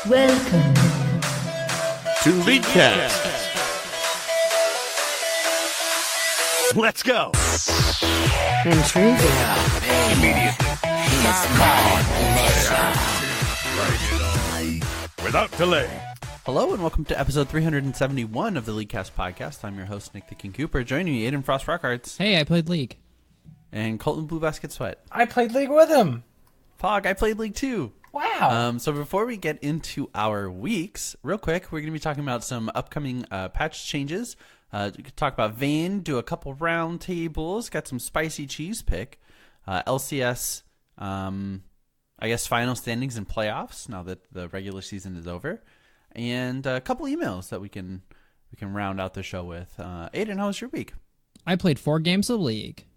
Welcome to Leadcast. Let's go. Intriguing. Without delay. Hello and welcome to episode 371 of the Leaguecast podcast. I'm your host, Nick the King Cooper. Joining me, Aiden Frost Rockarts. Hey, I played League. And Colton Blue Basket Sweat. I played League with him. Pog, I played League too. Wow. So before we get into our weeks, real quick, we're going to be talking about some upcoming patch changes. We could talk about Vayne, do a couple round tables, got some spicy cheese pick, LCS, I guess final standings and playoffs now that the regular season is over, and a couple emails that we can round out the show with. Aiden, how was your week? I played 4 games of League.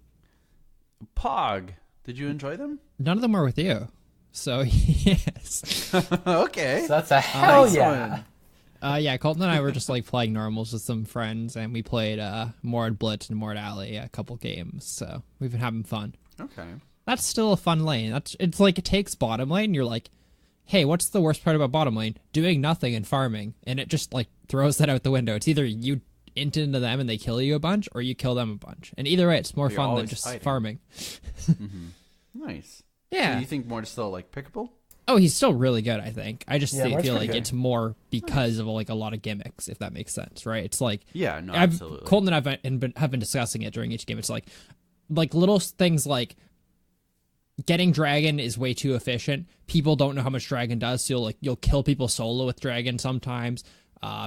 Pog, did you enjoy them? None of them were with you. So, yes. Okay. So that's a hell Nice yeah. one. Yeah, Colton and I were just like playing normals with some friends, and we played Mord Blitz and Mord Alley a couple games. So we've been having fun. Okay. That's still a fun lane. It's like it takes bottom lane. And you're like, hey, what's the worst part about bottom lane? Doing nothing and farming, and it just like throws that out the window. It's either you int into them and they kill you a bunch, or you kill them a bunch. And either way, it's more You're fun than always just fighting. farming. Nice. Yeah. So you think Mort is still like pickable? Oh, he's still really good, I think. I just Yeah, feel Mark's like pretty good. it's more because of like a lot of gimmicks, if that makes sense, right? It's like Yeah, no, absolutely. Colton and I have been discussing it during each game. It's like little things like getting dragon is way too efficient. People don't know how much dragon does, so you'll kill people solo with dragon sometimes.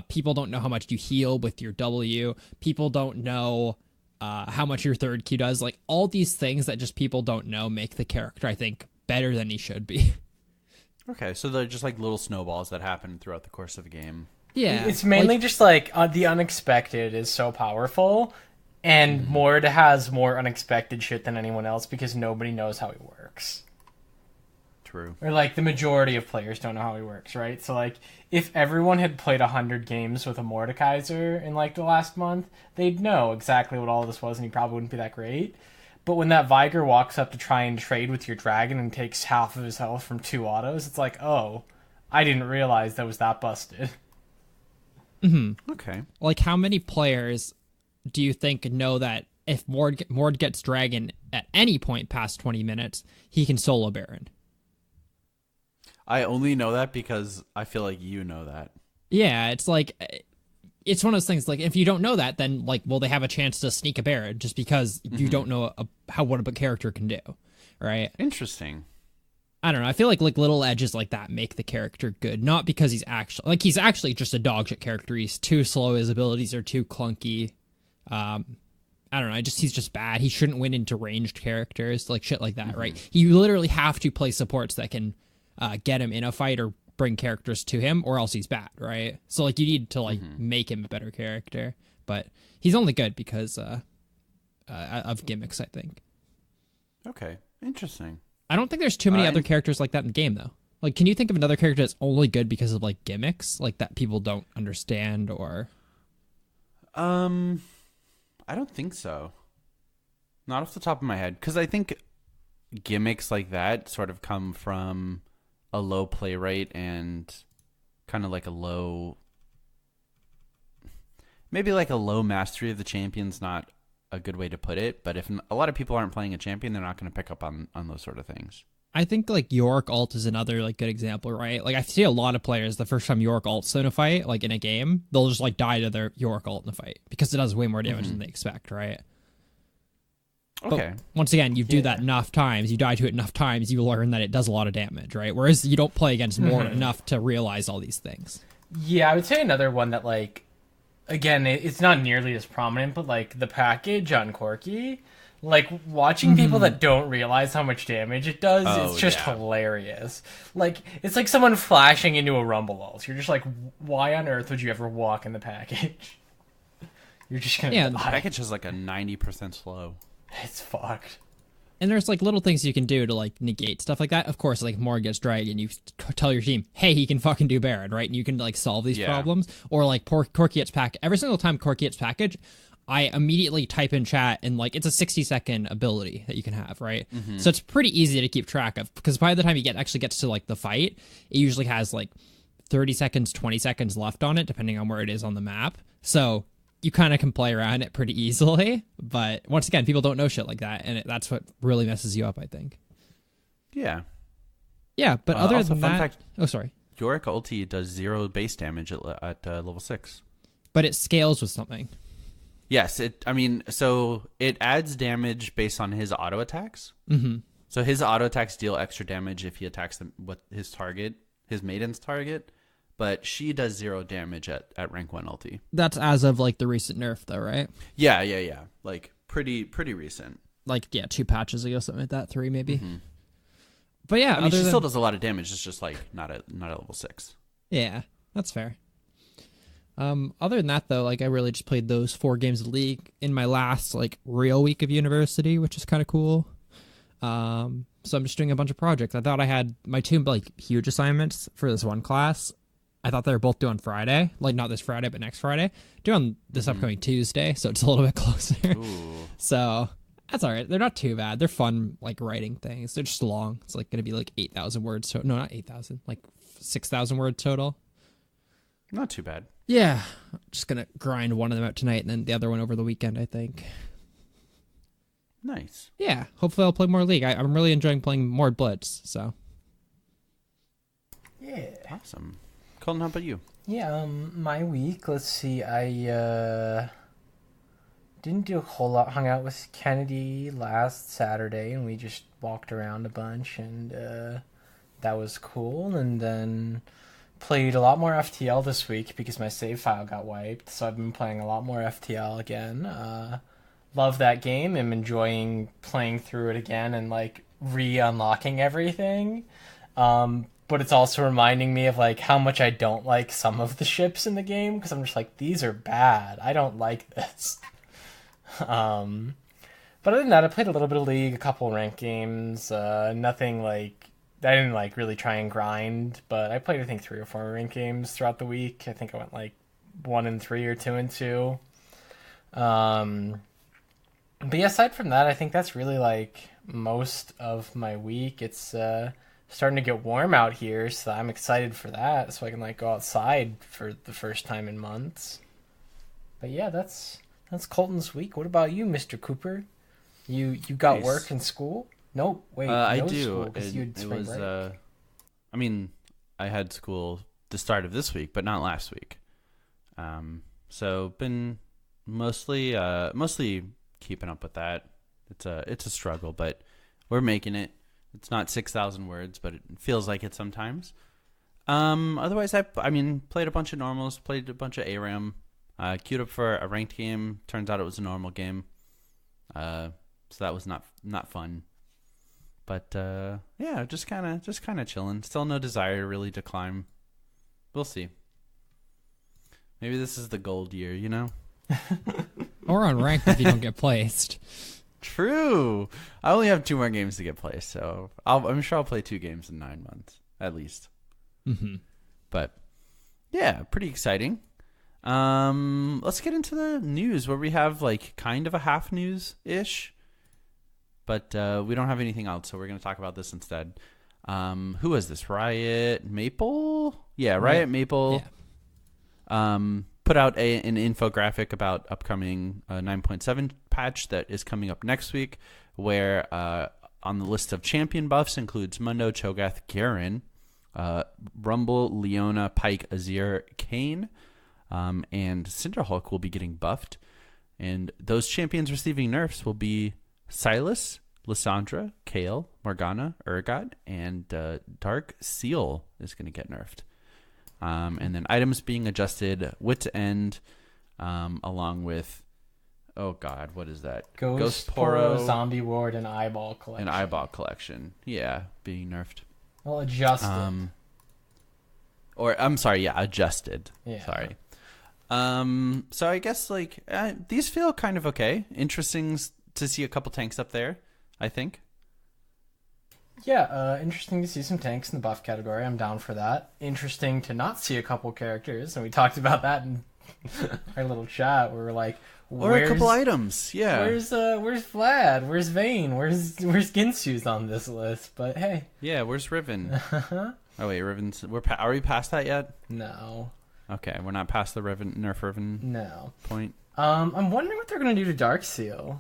People don't know how much you heal with your W. People don't know how much your third Q does. Like all these things that just people don't know make the character, I think, better than he should be. Okay, so they're just like little snowballs that happen throughout the course of a game. Yeah, It's mainly just like the unexpected is so powerful, and Mord has more unexpected shit than anyone else because nobody knows how he works. True. Or like the majority of players don't know how he works, right? So like if everyone had played 100 games with a Mordekaiser in like the last month, they'd know exactly what all this was, and he probably wouldn't be that great. But when that Viger walks up to try and trade with your dragon and takes half of his health from 2 autos, it's like, oh, I didn't realize that was that busted. Okay. like how many players do you think know that if Mord gets dragon at any point past 20 minutes, he can solo Baron? I only know that because I feel like you know that. Yeah, it's like it's one of those things. Like if you don't know that, then like will they have a chance to sneak a Baron just because you don't know what a character can do, right? Interesting. I don't know. I feel like little edges like that make the character good, not because he's actually just a dog shit character. He's too slow. His abilities are too clunky. I don't know. He's just bad. He shouldn't win into ranged characters, like shit like that, right? You literally have to play supports that can get him in a fight or bring characters to him, or else he's bad, right? So like you need to like make him a better character, but he's only good because of gimmicks, I think. Okay. Interesting. I don't think there's too many other characters like that in the game, though. Like, can you think of another character that's only good because of like gimmicks, like that people don't understand, or? I don't think so. Not off the top of my head, because I think gimmicks like that sort of come from a low play rate and kind of like maybe like a low mastery of the champion's not a good way to put it, but if a lot of people aren't playing a champion, they're not going to pick up on those sort of things. I think like Yorick ult is another like good example, right? Like I see a lot of players the first time Yorick ult's in a fight, like in a game, they'll just like die to their Yorick ult in a fight because it does way more damage than they expect, right? Okay. But once again, you do that enough times, you die to it enough times, you learn that it does a lot of damage, right? Whereas you don't play against Mord enough to realize all these things. Yeah, I would say another one that like, again, it's not nearly as prominent, but like the package on Corki, like watching people that don't realize how much damage it does, it's just hilarious. Like it's like someone flashing into a rumble ult. You're just like, why on earth would you ever walk in the package? You're just gonna The die. package is like a 90% slow. It's fucked. And there's like little things you can do to like negate stuff like that. Of course, like Mord gets dragon, you tell your team, hey, he can fucking do Baron, right? And you can like solve these problems. Or like Corki gets package. Every single time Corki gets package, I immediately type in chat and like it's a 60-second ability that you can have, right? So it's pretty easy to keep track of because by the time he actually gets to like the fight, it usually has like 30 seconds, 20 seconds left on it, depending on where it is on the map. So you kind of can play around it pretty easily. But once again, people don't know shit like that. And that's what really messes you up, I think. Yeah. Yeah, but other also, than fun that... fact, oh, sorry. Yorick ulti does 0 base damage at level 6. But it scales with something. Yes, so it adds damage based on his auto attacks. Mm-hmm. So his auto attacks deal extra damage if he attacks with his target, his maiden's target, but she does 0 damage at rank 1 ulti. That's as of like the recent nerf though, right? Yeah. Like pretty recent. Like 2 patches ago, something like that, 3 maybe. Mm-hmm. But yeah, I mean, she still does a lot of damage. It's just like not at level 6. Yeah, that's fair. Other than that though, like I really just played those 4 games of League in my last like real week of university, which is kind of cool. So I'm just doing a bunch of projects. I thought I had my 2 like huge assignments for this one class. I thought they were both due on Friday, like not this Friday, but next Friday. Due on this upcoming Tuesday, so it's a little bit closer. Ooh. So that's all right. They're not too bad. They're fun, like writing things. They're just long. It's like going to be like 8,000 words. So no, not 8,000, like 6,000 words total. Not too bad. Yeah, I'm just gonna grind one of them out tonight and then the other one over the weekend, I think. Nice. Yeah, hopefully I'll play more League. I'm really enjoying playing more Blitz, so. Yeah. Awesome. Colton, how about you? Yeah, my week, let's see, I didn't do a whole lot. Hung out with Kennedy last Saturday, and we just walked around a bunch, and that was cool. And then played a lot more FTL this week because my save file got wiped, so I've been playing a lot more FTL again. Love that game. I'm enjoying playing through it again and like re-unlocking everything. But it's also reminding me of like how much I don't like some of the ships in the game because I'm just like, these are bad. I don't like this. But other than that, I played a little bit of League, a couple ranked games. Nothing like I didn't like really try and grind, but I played I think 3 or 4 ranked games throughout the week. I think I went like 1-3 or 2-2. But yeah, aside from that, I think that's really like most of my week. It's starting to get warm out here, so I'm excited for that, so I can like go outside for the first time in months. But yeah, that's Colton's week. What about you, Mr. Cooper? You got Nice. work and school? Nope. Wait, I no do. school, 'cause you had spring break. I mean, I had school the start of this week, but not last week. So been mostly keeping up with that. It's a struggle, but we're making it. It's not 6,000 words, but it feels like it sometimes. Otherwise, I mean, played a bunch of normals, played a bunch of ARAM, queued up for a ranked game. Turns out it was a normal game, so that was not fun. But yeah, just kind of chilling. Still no desire really to climb. We'll see. Maybe this is the gold year, you know? Or on ranked if you don't get placed. True. I only have 2 more games to get placed, so I'm sure I'll play 2 games in 9 months at least. Mm-hmm. But yeah, pretty exciting. Let's get into the news where we have like kind of a half news ish, but we don't have anything else, so we're gonna talk about this instead. Who was this? Riot Maple? Yeah, Riot Maple. Yeah. Put out an infographic about upcoming 9.7 patch that is coming up next week, where on the list of champion buffs includes Mundo, Cho'Gath, Garen, Rumble, Leona, Pyke, Azir, Kayn, and Cinderhulk will be getting buffed. And those champions receiving nerfs will be Sylas, Lissandra, Kayle, Morgana, Urgot, and Dark Seal is going to get nerfed. And then items being adjusted, Wit's End, along with, oh god, what is that? Ghost Poro, Zombie Ward, and Eyeball Collection. And Eyeball Collection, yeah, being nerfed. Well, adjusted. Or I'm sorry, yeah, adjusted. Yeah. Sorry. So I guess like these feel kind of okay. Interesting to see a couple tanks up there, I think. Yeah, interesting to see some tanks in the buff category. I'm down for that. Interesting to not see a couple characters, and we talked about that in our little chat. Where we're like, or a couple items, yeah. Where's Vlad? Where's Vayne? Where's Ginsu's on this list? But hey, yeah, where's Riven? Oh wait, Riven's. Are we past that yet? No. Okay, we're not past the nerf Riven No. point. I'm wondering what they're gonna do to Darkseal.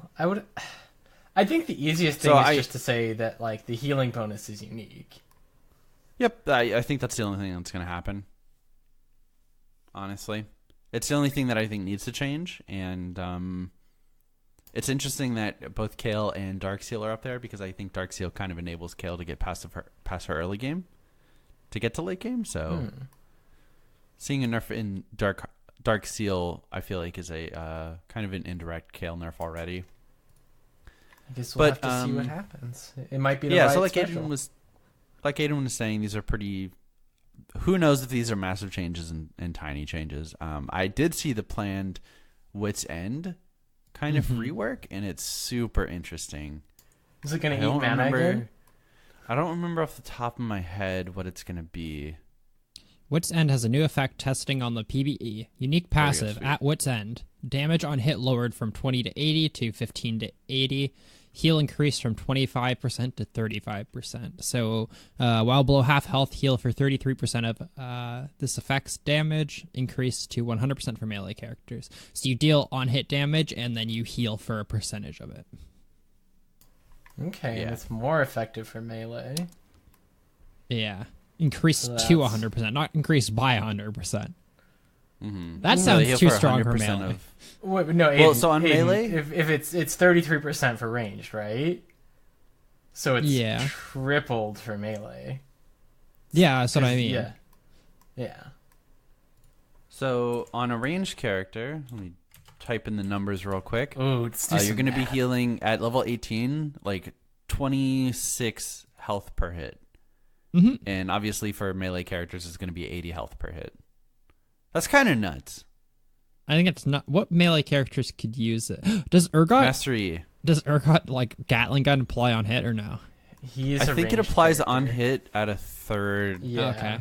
I think the easiest thing is just to say that like the healing bonus is unique. Yep, I think that's the only thing that's gonna happen. Honestly, it's the only thing that I think needs to change, and it's interesting that both Kayle and Darkseal are up there because I think Darkseal kind of enables Kayle to get past her early game to get to late game. So seeing a nerf in Darkseal, I feel like is a kind of an indirect Kayle nerf already. I guess we'll have to see what happens. It might be the right so like special. Aiden was saying, these are pretty. Who knows if these are massive changes and tiny changes? I did see the planned Wit's End kind of rework, and it's super interesting. Is it going to eat mana again? I don't remember off the top of my head what it's going to be. Wit's End has a new effect testing on the PvE. Unique passive at Wit's End. Damage on hit lowered from 20 to 80 to 15 to 80. Heal increased from 25% to 35%. So while below half health, heal for 33% of this effect's damage, increased to 100% for melee characters. So you deal on-hit damage, and then you heal for a percentage of it. Okay, and it's more effective for melee. Yeah. Increased to 100%, not increased by 100%. That sounds too strong for melee. Wait, no, so on melee, if it's 33% for ranged, right? So it's tripled for melee. Yeah, that's what I mean. Yeah. So on a ranged character, let me type in the numbers real quick. Ooh, you're going to be healing at level 18, like 26 health per hit. And obviously for melee characters, it's going to be 80 health per hit. That's kind of nuts. I think it's not. What melee characters could use it? Does Mastery? Does Urgot like Gatling gun apply on hit or no? I think it applies on hit at a third. Yeah. Okay.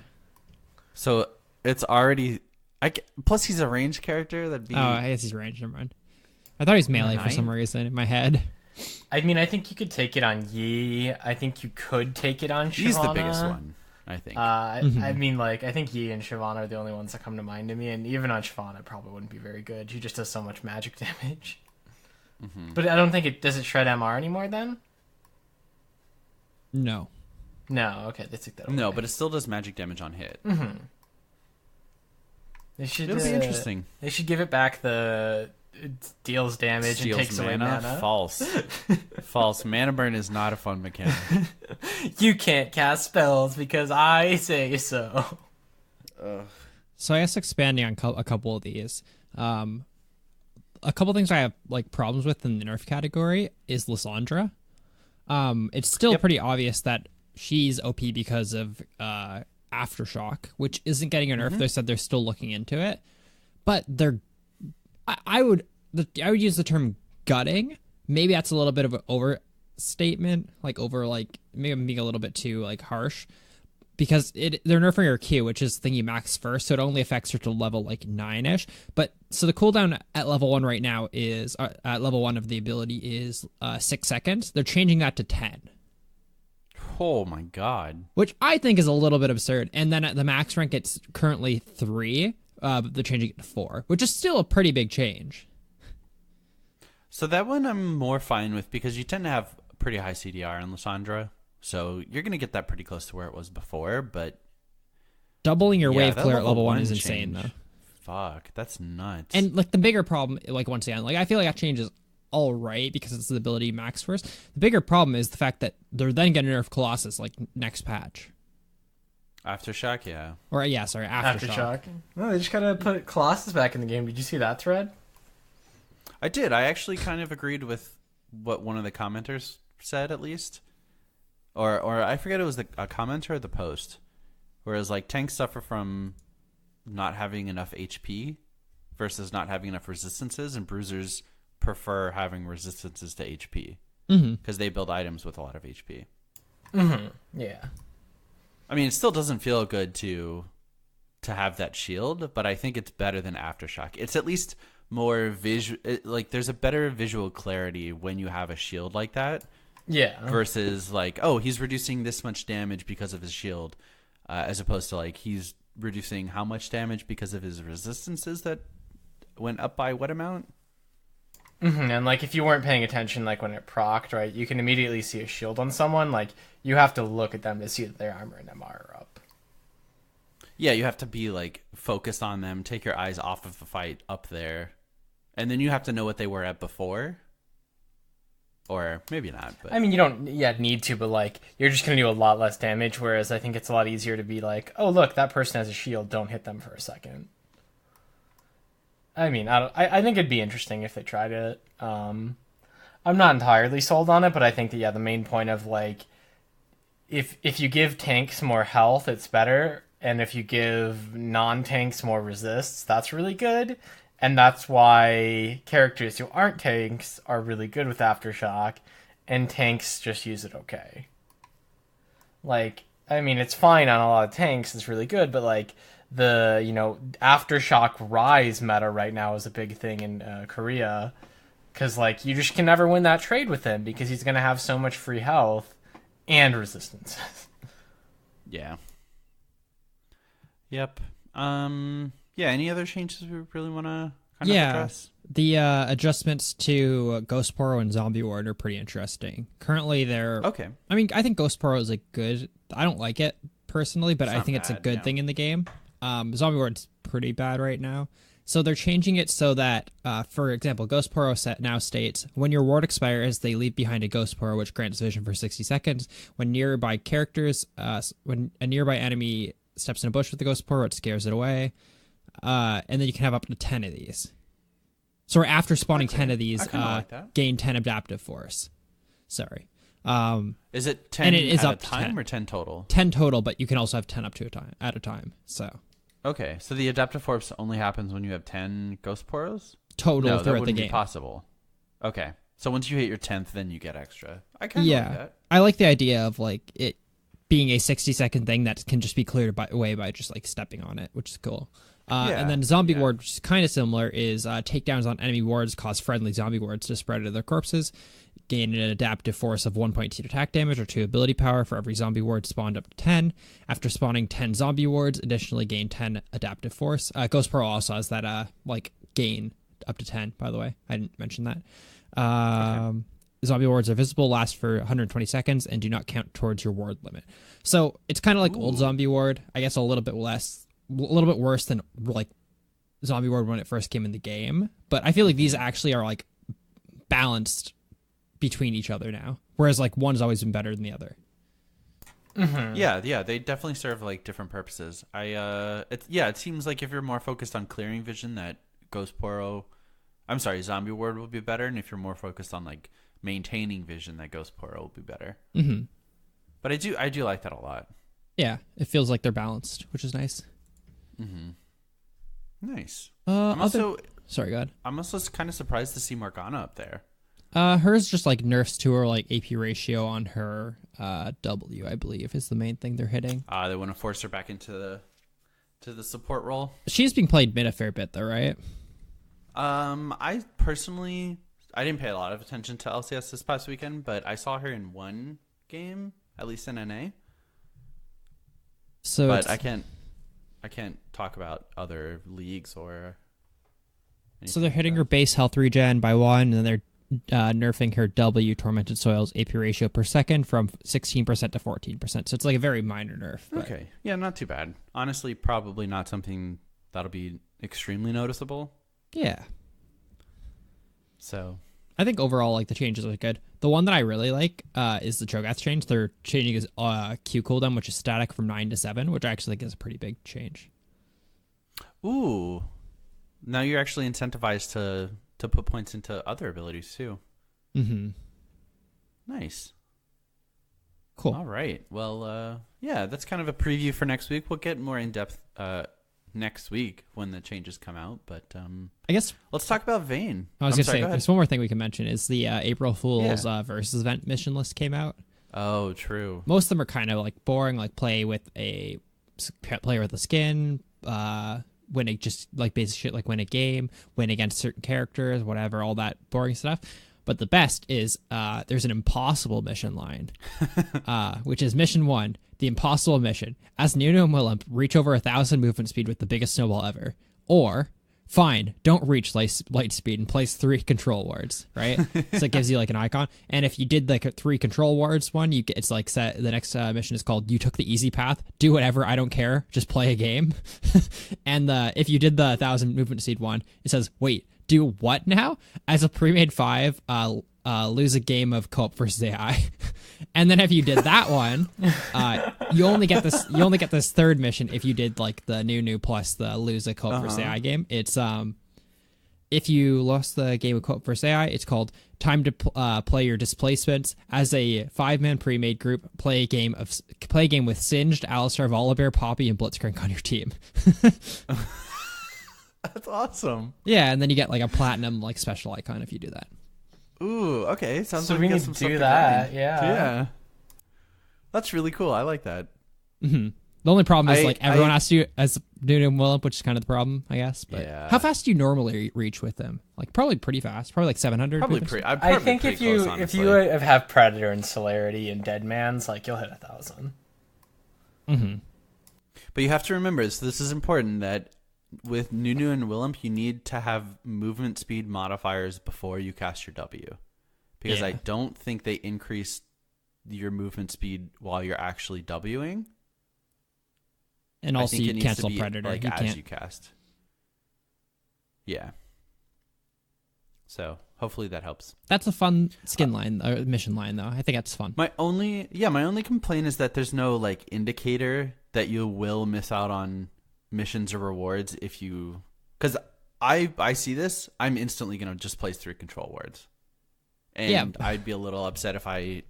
So it's already. Plus, he's a ranged character. That'd be. Oh, I guess he's ranged. Never mind. I thought he was melee for some reason in my head. I mean, I think you could take it on Yi. I think you could take it on Shyvana. He's the biggest one, I think. I mean, like, I think Yi and Shyvana are the only ones that come to mind to me, and even on Shyvana, it probably wouldn't be very good. She just does so much magic damage. But I don't think it... Does it shred MR anymore, then? No. No, okay, they took that away. No, but it still does magic damage on hit. They should, It'll be interesting. They should give it back the... It deals damage and takes away mana. False. False. Mana burn is not a fun mechanic. You can't cast spells because I say so. So I guess expanding on a couple of these. A couple things I have like problems with in the nerf category is Lysandra. It's still pretty obvious that she's OP because of Aftershock, which isn't getting a nerf. They said they're still looking into it, but I would use the term gutting. Maybe that's a little bit of an overstatement, maybe I'm being a little bit too like harsh, because they're nerfing her Q, which is the thing you max first, so it only affects her to level like 9ish. But so the cooldown at level 1 right now is at level 1 of the ability is 6 seconds. They're changing that to 10. Oh my god! Which I think is a little bit absurd. And then at the max rank, it's currently 3. They're changing it to 4, which is still a pretty big change. So that one I'm more fine with because you tend to have pretty high CDR in Lysandra, so you're going to get that pretty close to where it was before, but... Doubling your wave clear at level 1 is insane, though. Fuck, that's nuts. And, like, the bigger problem, like, once again, like, I feel like that change is all right because it's the ability max first. The bigger problem is the fact that they're then going to nerf Colossus, like, next patch. Aftershock, yeah. Or, yeah, sorry, Aftershock. No, they just gotta put Colossus back in the game. Did you see that thread? I did. I actually kind of agreed with what one of the commenters said, at least. Or I forget it was a commenter or the post. Whereas, like, tanks suffer from not having enough HP versus not having enough resistances, and bruisers prefer having resistances to HP. Because they build items with a lot of HP. Yeah. I mean, it still doesn't feel good to have that shield, but I think it's better than Aftershock. It's at least more visual. Like, there's a better visual clarity when you have a shield like that. Yeah. Versus, like, oh, he's reducing this much damage because of his shield. as opposed to like he's reducing how much damage because of his resistances that went up by what amount. And like if you weren't paying attention, like when it procced, right, you can immediately see a shield on someone. Like you have to look at them to see that their armor and MR are up. Yeah, you have to be like focused on them, take your eyes off of the fight up there, and then you have to know what they were at before. Or maybe not. But I mean, you don't need to, but like you're just gonna do a lot less damage. Whereas I think it's a lot easier to be like, oh look, that person has a shield. Don't hit them for a second. I mean, I think it'd be interesting if they tried it. I'm not entirely sold on it, but I think that the main point of like, if you give tanks more health, it's better, and if you give non-tanks more resists, that's really good. And that's why characters who aren't tanks are really good with Aftershock, and tanks just use it okay. Like, I mean, it's fine on a lot of tanks, it's really good, but like, the, Aftershock Rise meta right now is a big thing in Korea, because like, you just can never win that trade with him, because he's going to have so much free health and resistance. Yeah. Yep. Yeah, any other changes we really want to kind of address? The adjustments to Ghost Poro and Zombie Ward are pretty interesting. Currently, they're... Okay. I mean, I think Ghost Poro is good... I don't like it, personally, but I think it's a good thing in the game. Zombie Ward's pretty bad right now. So they're changing it so that, for example, Ghost Poro now states, when your ward expires, they leave behind a Ghost Poro, which grants vision for 60 seconds. When nearby when a nearby enemy steps in a bush with the Ghost Poro, it scares it away. And then you can have up to 10 of these. So after spawning 10 of these, gain 10 adaptive force. Sorry. Is it 10 and it is at up a time 10. or 10 total? 10 total, but you can also have 10 up to at a time. So okay, so the adaptive force only happens when you have 10 Ghost Poros? Total no, that throughout wouldn't the be game. possible. Okay, so once you hit your 10th, then you get extra. I kind of like that. I like the idea of like it being a 60-second thing that can just be cleared away by just like stepping on it, which is cool. And then Zombie Ward, which is kind of similar, is takedowns on enemy wards cause friendly zombie wards to spread to their corpses. Gain an adaptive force of 1.2 attack damage or 2 ability power for every zombie ward spawned up to 10. After spawning 10 zombie wards, additionally gain 10 adaptive force. Ghost Pearl also has that gain up to 10, by the way. I didn't mention that. Okay. Zombie wards are visible, last for 120 seconds, and do not count towards your ward limit. So it's kind of like old Zombie Ward, I guess a little bit worse than like Zombie Ward when it first came in the game. But I feel like these actually are like balanced between each other now, whereas like one's always been better than the other. Mm-hmm. Yeah, they definitely serve like different purposes. It seems like if you're more focused on clearing vision, that Zombie Ward will be better, and if you're more focused on like maintaining vision, that Ghost Poro will be better. Mm-hmm. But I do like that a lot. Yeah, it feels like they're balanced, which is nice. Mm-hmm. Nice. Sorry, go ahead. I'm also kind of surprised to see Morgana up there. Hers just like nerfs to her like AP ratio on her W, I believe, is the main thing they're hitting. They want to force her back into the support role. She's being played mid a fair bit though, right? I personally didn't pay a lot of attention to LCS this past weekend, but I saw her in one game, at least in NA. But I can't talk about other leagues or. So they're hitting her base health regen by 1, and then they're nerfing her W Tormented Soils AP ratio per second from 16% to 14%. So it's like a very minor nerf. But... Okay, yeah, not too bad. Honestly, probably not something that'll be extremely noticeable. Yeah. So I think overall, like the changes are good. The one that I really like is the Cho'Gath change. They're changing his Q cooldown, which is static, from 9 to 7, which I actually think is a pretty big change. Ooh, now you're actually incentivized to put points into other abilities too. Mm-hmm. Nice. Cool. All right. Well, yeah, that's kind of a preview for next week. We'll get more in depth next week when the changes come out. But I guess let's talk about Vayne. I was going to say, there's one more thing we can mention is the April Fool's versus event mission list came out. Oh, true. Most of them are kind of like boring, like play with a player with a skin, win a just like basic shit like win a game, win against certain characters, whatever, all that boring stuff. But the best is there's an impossible mission line, which is mission 1. The impossible mission. As Nuno and Willem reach over 1,000 movement speed with the biggest snowball ever. Or, fine, don't reach light speed and place 3 control wards, right? So it gives you like an icon. And if you did like a 3 control wards one, it's like set. The next mission is called "You took the easy path. Do whatever, I don't care. Just play a game." And if you did the 1,000 movement speed one, it says, "Wait, do what now?" As a pre-made 5, lose a game of co-op versus AI. And then if you did that one, you only get this. You only get this third mission if you did like the new plus the lose a co-op versus AI game. It's if you lost the game of co-op versus AI, it's called time to play your displacements. As a 5-man pre-made group, play a game with Singed, Alistar, Volibear, Poppy, and Blitzcrank on your team. That's awesome. Yeah, and then you get like a platinum like special icon if you do that. Ooh, okay. Sounds So like we got need some to stuff do grind. that. Yeah. Yeah. That's really cool. I like that. Mm-hmm. The only problem is like everyone has to as Nuno and Willem, which is kind of the problem, I guess. But Yeah. how fast do you normally reach with them? Like probably pretty fast. Probably like 700. Probably movement pretty. speed? I think if you have Predator and Celerity and Deadman's, like you'll hit 1,000. Mm-hmm. But you have to remember, so this is important, that with Nunu and Willem, you need to have movement speed modifiers before you cast your W. Because Yeah. I don't think they increase your movement speed while you're actually Wing. And also I think it you needs cancel to be, Predator. like, You as can't. you cast. Yeah. So hopefully that helps. That's a fun skin line or mission line though. I think that's fun. My only complaint is that there's no like indicator that you will miss out on missions or rewards if you, because I see this, I'm instantly gonna just place 3 control wards, and Yeah. I'd be a little upset if I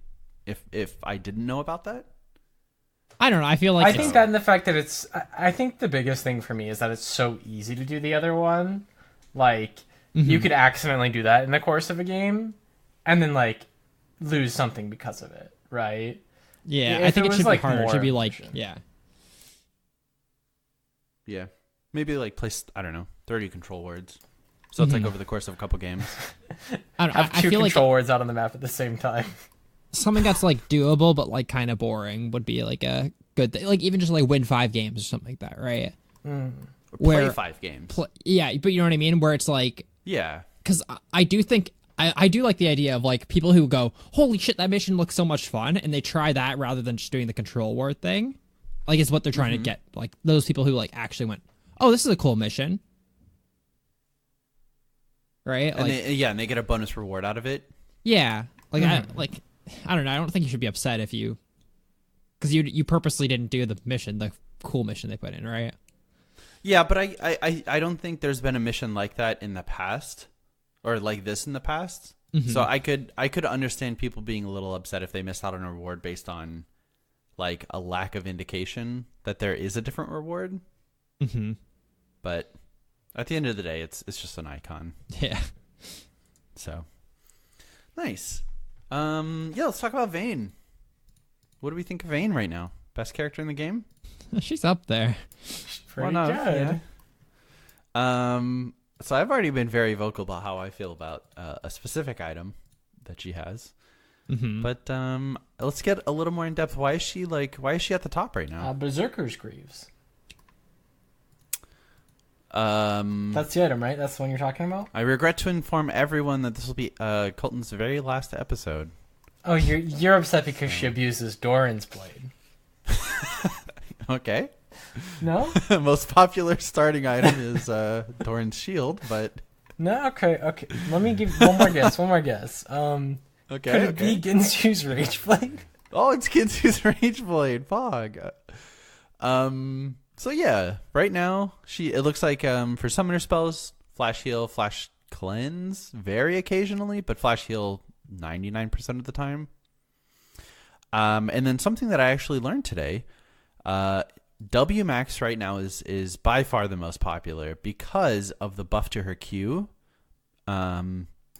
didn't know about that. I don't know. I feel like I think that and the fact that I think the biggest thing for me is that it's so easy to do the other one. Like, you could accidentally do that in the course of a game and then, like, lose something because of it, right? yeah, if I think it it was, should be like, harder. It more should be like efficient. yeah. Yeah, maybe like place, I don't know, 30 control wards, so it's like over the course of a couple games. I don't know. Have I 2 feel like control words out on the map at the same time. something that's like doable but like kind of boring would be like a good thing. Like even just like win 5 games or something like that, right? Play Where 5 games. yeah, but you know what I mean? Where it's like, Yeah. because I do think I do like the idea of like people who go, holy shit, that mission looks so much fun, and they try that rather than just doing the control ward thing. Like is what they're trying to get. Like those people who like actually went, oh, this is a cool mission, right? And Like and they get a bonus reward out of it. yeah, like I don't know. I don't think you should be upset if you, because you purposely didn't do the mission, the cool mission they put in, right? Yeah, but I don't think there's been a mission like that in the past, or like this in the past. So I could understand people being a little upset if they missed out on a reward based on like a lack of indication that there is a different reward. Mm-hmm. But at the end of the day, it's just an icon. Yeah. So nice. Yeah, let's talk about Vayne. What do we think of Vayne right now? Best character in the game? She's up there. Pretty One of, good. yeah. So I've already been very vocal about how I feel about a specific item that she has. Mm-hmm. But let's get a little more in depth. Why is she at the top right now? Berserker's Greaves. Um, That's the item, right? That's the one you're talking about? I regret to inform everyone that this will be Colton's very last episode. Oh, you're upset because she abuses Doran's blade. Okay. No? Most popular starting item is Doran's shield, but No? Okay. Let me give one more guess. okay. Could it be Ginsu's Rage Blade? Oh, it's Kinsu's Rage Blade. Fog. So yeah, right now it looks like for summoner spells, Flash Heal, Flash Cleanse, very occasionally, but Flash Heal 99% of the time. And then something that I actually learned today, W Max right now is by far the most popular because of the buff to her Q.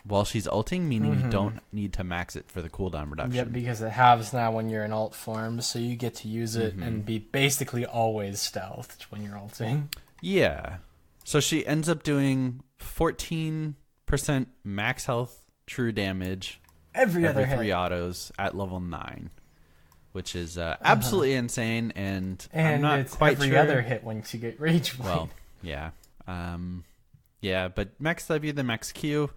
While she's ulting, meaning you don't need to max it for the cooldown reduction. Yep, because it halves now when you're in alt form, so you get to use it and be basically always stealthed when you're ulting. Yeah. So she ends up doing 14% max health true damage Every other hit. 3 autos at level 9. which is absolutely insane. And I'm not it's quite every sure. other hit once you get Rage Blade. Well, yeah. Yeah, but Max W, then Max Q.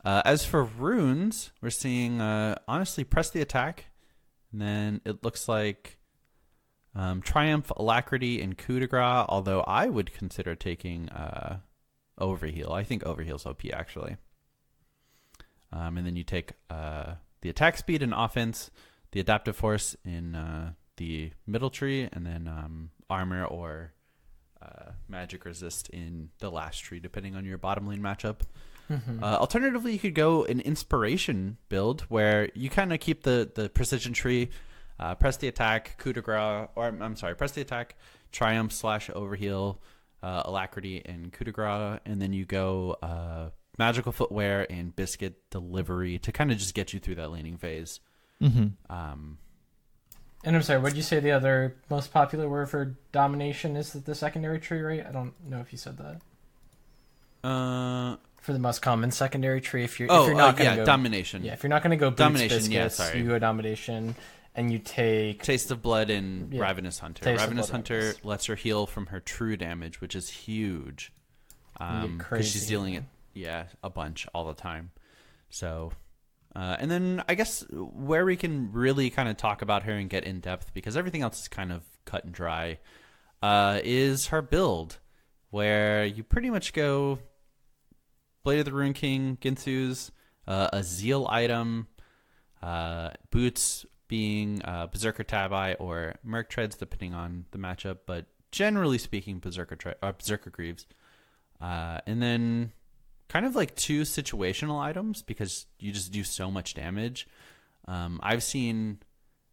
As for runes, we're seeing, honestly, press the attack. And then it looks like Triumph, Alacrity, and Coup de Grace, although I would consider taking Overheal. I think Overheal's OP, actually. And then you take the attack speed and offense, the adaptive force in the middle tree, and then armor or magic resist in the last tree, depending on your bottom lane matchup. Alternatively, you could go an inspiration build where you kind of keep the precision tree, press the attack, coup de grace, or I'm sorry, press the attack, triumph / overheal, alacrity, and coup de grace, and then you go magical footwear and biscuit delivery to kind of just get you through that laning phase. And I'm sorry, what did you say the other most popular word for domination is? The secondary tree, right? I don't know if you said that. For the most common secondary tree, if you're not going to go domination. Yeah, if you're not going to go boots, domination, biscuits, you go domination, and you take Taste of Blood and Ravenous Hunter. Taste of Ravenous Blood, Hunter Ravenous. lets her heal from her true damage, which is huge. get Because crazy she's dealing it, a bunch all the time. So, and then I guess where we can really kind of talk about her and get in depth, because everything else is kind of cut and dry, is her build, where you pretty much go Blade of the Rune King, Ginsu's, a Zeal item, boots being Berserker Tabi or Merc Treads, depending on the matchup, but generally speaking, Berserker Greaves. And then kind of like 2 situational items, because you just do so much damage. I've seen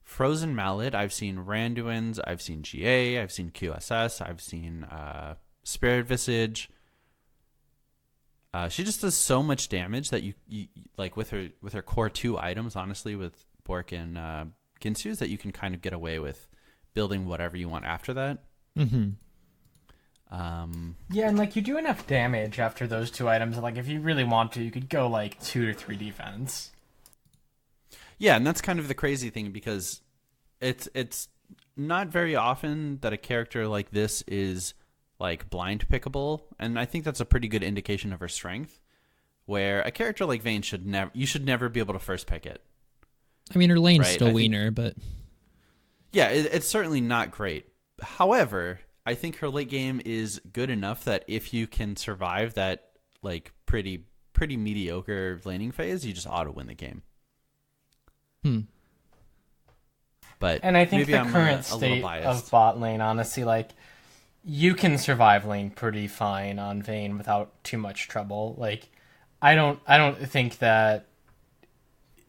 Frozen Mallet, I've seen Randuin's, I've seen GA, I've seen QSS, I've seen Spirit Visage. She just does so much damage that you like with her core 2 items, honestly, with Bork and Ginsu's, that you can kind of get away with building whatever you want after that. Yeah, and like you do enough damage after those 2 items. Like if you really want to, you could go like 2 to 3 defense. Yeah, and that's kind of the crazy thing, because it's not very often that a character like this is like blind pickable, and I think that's a pretty good indication of her strength, where a character like Vayne should never be able to first pick it. I mean, her lane's Right, still wiener, but Yeah, it's certainly not great. However, I think her late game is good enough that if you can survive that like pretty mediocre laning phase, you just auto win the game. But And I think maybe the I'm current a little state biased. of bot lane, honestly, like you can survive lane pretty fine on Vayne without too much trouble. Like I don't think that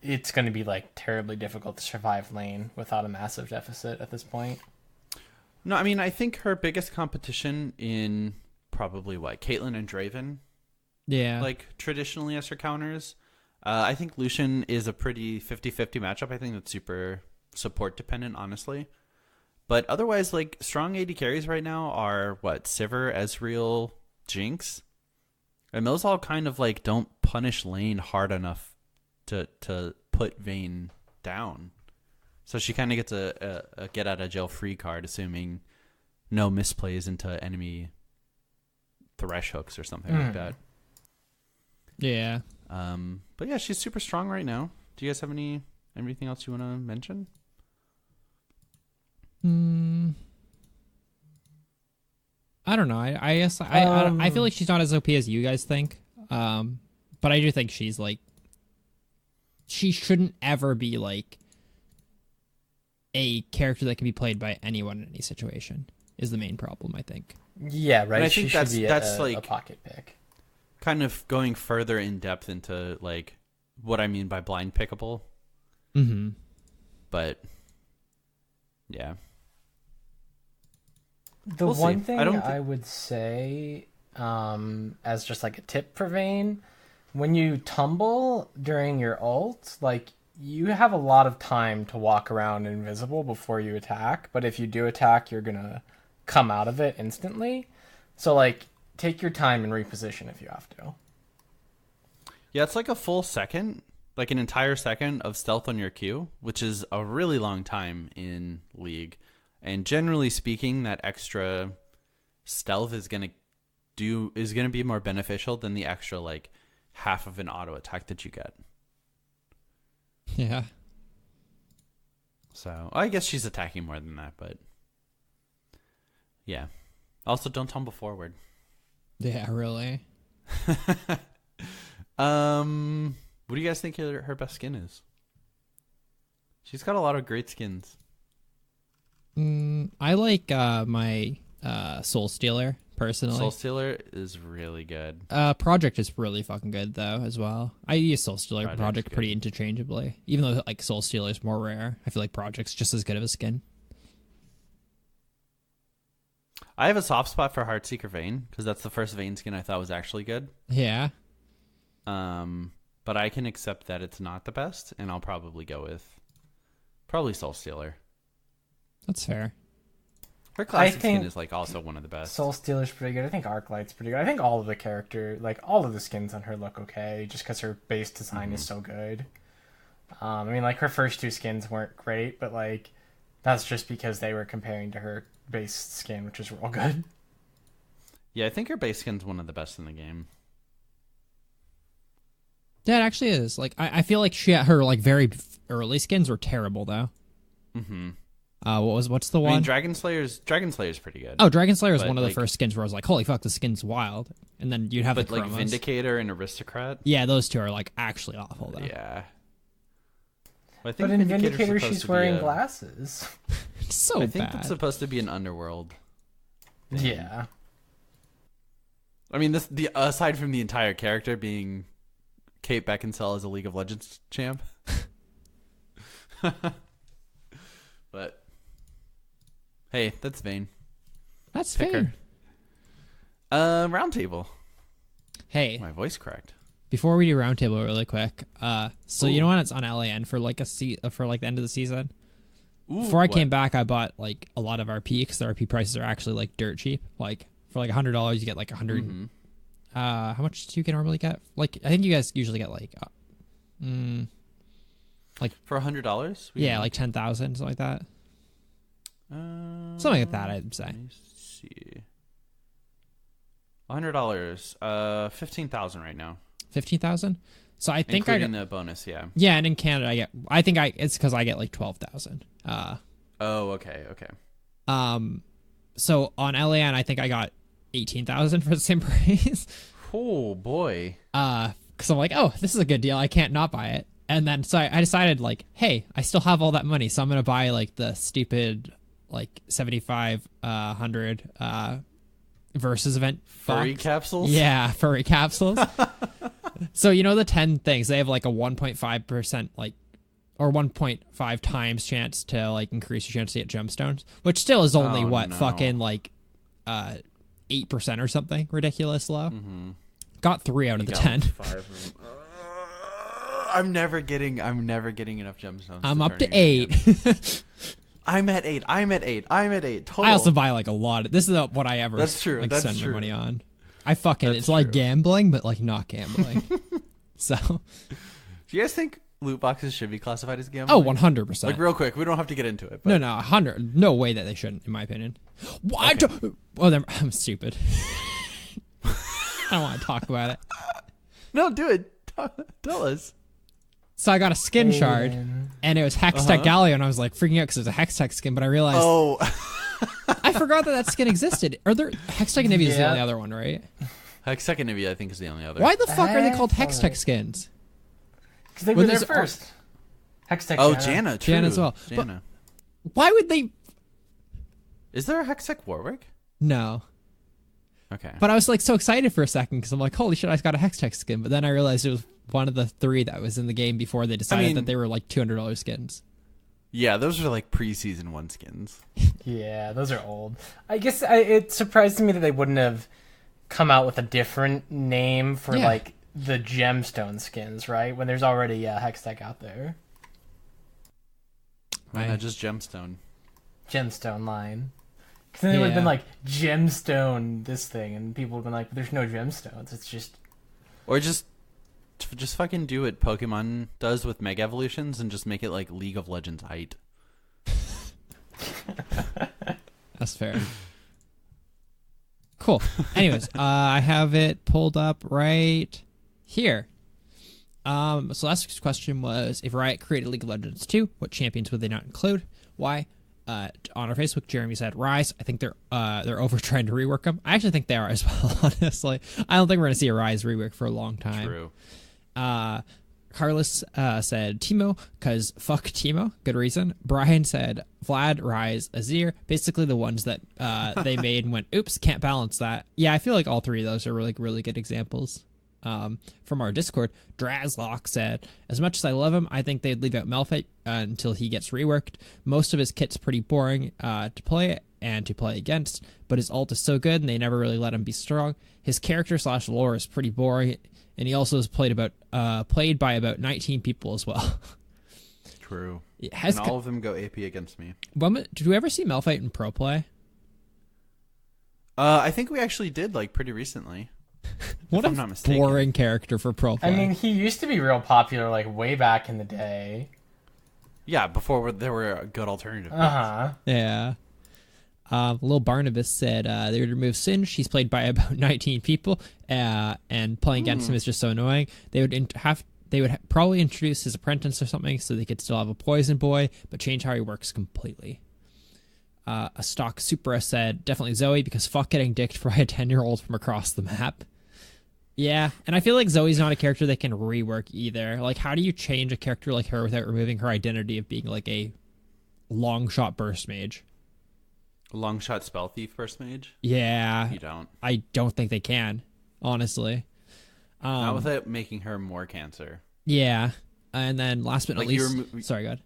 it's going to be like terribly difficult to survive lane without a massive deficit at this point. No, I mean, I think her biggest competition in probably Caitlyn and Draven, yeah, like traditionally as her counters. I think Lucian is a pretty 50-50 matchup. I think that's super support dependent, honestly. But otherwise, like strong AD carries right now are Sivir, Ezreal, Jinx, and those all kind of like don't punish lane hard enough to put Vayne down. So she kind of gets a get out of jail free card, assuming no misplays into enemy thresh hooks or something like that. yeah. But yeah, she's super strong right now. Do you guys have anything else you want to mention? I don't know. I guess I feel like she's not as OP as you guys think. But I do think she's like, she shouldn't ever be like a character that can be played by anyone in any situation is the main problem, I think. Yeah, right. And I She think should be that's a like pocket pick. kind of going further in depth into like what I mean by blind pickable. But yeah. The We'll one see. thing I I would say, as just like a tip for Vayne, when you tumble during your ult, like you have a lot of time to walk around invisible before you attack. But if you do attack, you're gonna come out of it instantly. So like, take your time and reposition if you have to. Yeah, it's like a full second. like an entire second of stealth on your Q, which is a really long time in League. And generally speaking, that extra stealth is gonna be more beneficial than the extra like half of an auto attack that you get. Yeah. So I guess she's attacking more than that, but yeah. Also, don't tumble forward. Yeah, really. What do you guys think her best skin is? She's got a lot of great skins. I like my Soul Stealer personally. Soul Stealer is really good. Project is really fucking good though as well. I use Soul Stealer and Project pretty interchangeably. Even though like Soul Stealer is more rare, I feel like Project's just as good of a skin. I have a soft spot for Heartseeker Vayne because that's the first Vayne skin I thought was actually good. Yeah. But I can accept that it's not the best, and I'll probably go with Soul Stealer. That's fair. Her classic skin is like also one of the best. Soul Stealer's pretty good. I think Arclight's pretty good. I think all of the skins on her look okay, just because her base design is so good. I mean, like her first two skins weren't great, but like that's just because they were comparing to her base skin, which is real good. Yeah, I think her base skin's one of the best in the game. Yeah, it actually is. Like I feel like her like very early skins were terrible though. Mm-hmm. What's the one? I mean, Dragon Slayer's pretty good. Oh, Dragon Slayer is one of the first skins where I was like, holy fuck, the skin's wild. And then you'd have but the like chromos. Vindicator and Aristocrat. Yeah, those two are like actually awful though. Yeah. Well, but in Vindicator, she's wearing glasses. It's so I think bad. it's supposed to be an underworld. Yeah. I mean, aside from the entire character being Kate Beckinsale as a League of Legends champ. But hey, that's Vayne. That's Pick fair. Round table. Hey, My voice cracked. before we do roundtable really quick, so you know when it's on LAN for like for like the end of the season? Ooh, Before I came back, I bought like a lot of RP because the RP prices are actually like dirt cheap. Like for like $100, you get like 100. Mm-hmm. How much do you normally get? Like I think you guys usually get like For $100? yeah, like 10,000, something like that. Something like that, I'd say. Let me see. $100. 15,000 right now. 15,000. So I think including the bonus, yeah. Yeah, and in Canada it's because I get like 12,000. Oh, okay. So on LAN, I think I got 18,000 for the same price. Oh boy. Because I'm like, oh, this is a good deal. I can't not buy it. And then so I decided like, hey, I still have all that money, so I'm gonna buy like the stupid like 7,500 versus event Furry box. capsules. Yeah, furry capsules. So you know the 10 things, they have like a 1.5% like or 1.5 times chance to like increase your chance to get gemstones, which still is only fucking like 8% or something ridiculous low. Mm-hmm. Got 3 out of the 10. I'm never getting enough gemstones. I'm up to 8. I'm at 8. Total. I also buy like a lot. This is what I ever That's true. Like, That's spend true. my money on. I fucking That's it's like true. gambling, but like not gambling. So Do you guys think loot boxes should be classified as gambling? oh, 100%. Like real quick, we don't have to get into it. But No, 100. No way that they shouldn't, in my opinion. Why? Okay. I'm stupid. I don't want to talk about it. No, do it. Tell us. So I got a skin shard, and it was Hextech Galio, and I was like freaking out because it was a Hextech skin, but I realized Oh, I forgot that skin existed. Are there Hextech and Nibia is the only other one, right? Hextech and Nibia, I think, is the only other. Why the fuck are they called That's Hextech alright. skins? Because they Well, were there there's- first. Hextech. Oh, Jana. Jana. True. Jana as well. But- Jana. Why would they? Is there a Hextech Warwick? No. Okay. But I was like so excited for a second because I'm like, holy shit, I got a Hextech skin. But then I realized it was one of the 3 that was in the game before they decided that they were like $200 skins. Yeah, those are like pre-season 1 skins. Yeah, those are old. I guess it surprised me that they wouldn't have come out with a different name for like the gemstone skins, right? When there's already a Hextech out there. Why not just gemstone? Gemstone line. Because then it would have been like gemstone this thing, and people would have been like, "There's no gemstones. It's just." Or just just fucking do what Pokemon does with Mega Evolutions and just make it like League of Legends height. That's fair. Cool. Anyways, I have it pulled up right here. So last week's question was, if Riot created League of Legends 2, what champions would they not include? Why? On our Facebook, Jeremy said Ryze. I think they're over trying to rework them. I actually think they are as well, honestly. I don't think we're going to see a Ryze rework for a long time. True. Carlos said Teemo, because fuck Teemo. Good reason. Brian said Vlad, Ryze, Azir. Basically the ones that they made and went, oops, can't balance that. Yeah, I feel like all three of those are really, really good examples. From our Discord, Drazlock said, as much as I love him, I think they'd leave out Malphite until he gets reworked. Most of his kit's pretty boring to play and to play against, but his ult is so good and they never really let him be strong. His character / lore is pretty boring, and he also has played by about 19 people as well. True. And all of them go AP against me. Did we ever see Malphite in pro play? I think we actually did, like, pretty recently. What a boring character for pro play. I mean, he used to be real popular, like, way back in the day. Yeah, before there were a good alternative. Uh-huh. Yeah. Lil Barnabas said they would remove Singe. He's played by about 19 people, and playing against him is just so annoying. They would probably introduce his apprentice or something so they could still have a poison boy, but change how he works completely. A stock Supra said definitely Zoe, because fuck getting dicked by a 10-year-old from across the map. Yeah, and I feel like Zoe's not a character they can rework either. Like, how do you change a character like her without removing her identity of being like a long shot burst mage? Long shot spell thief burst mage? Yeah. You don't. I don't think they can, honestly. Not without making her more cancer. Yeah. And then last but not least... Sorry, go ahead.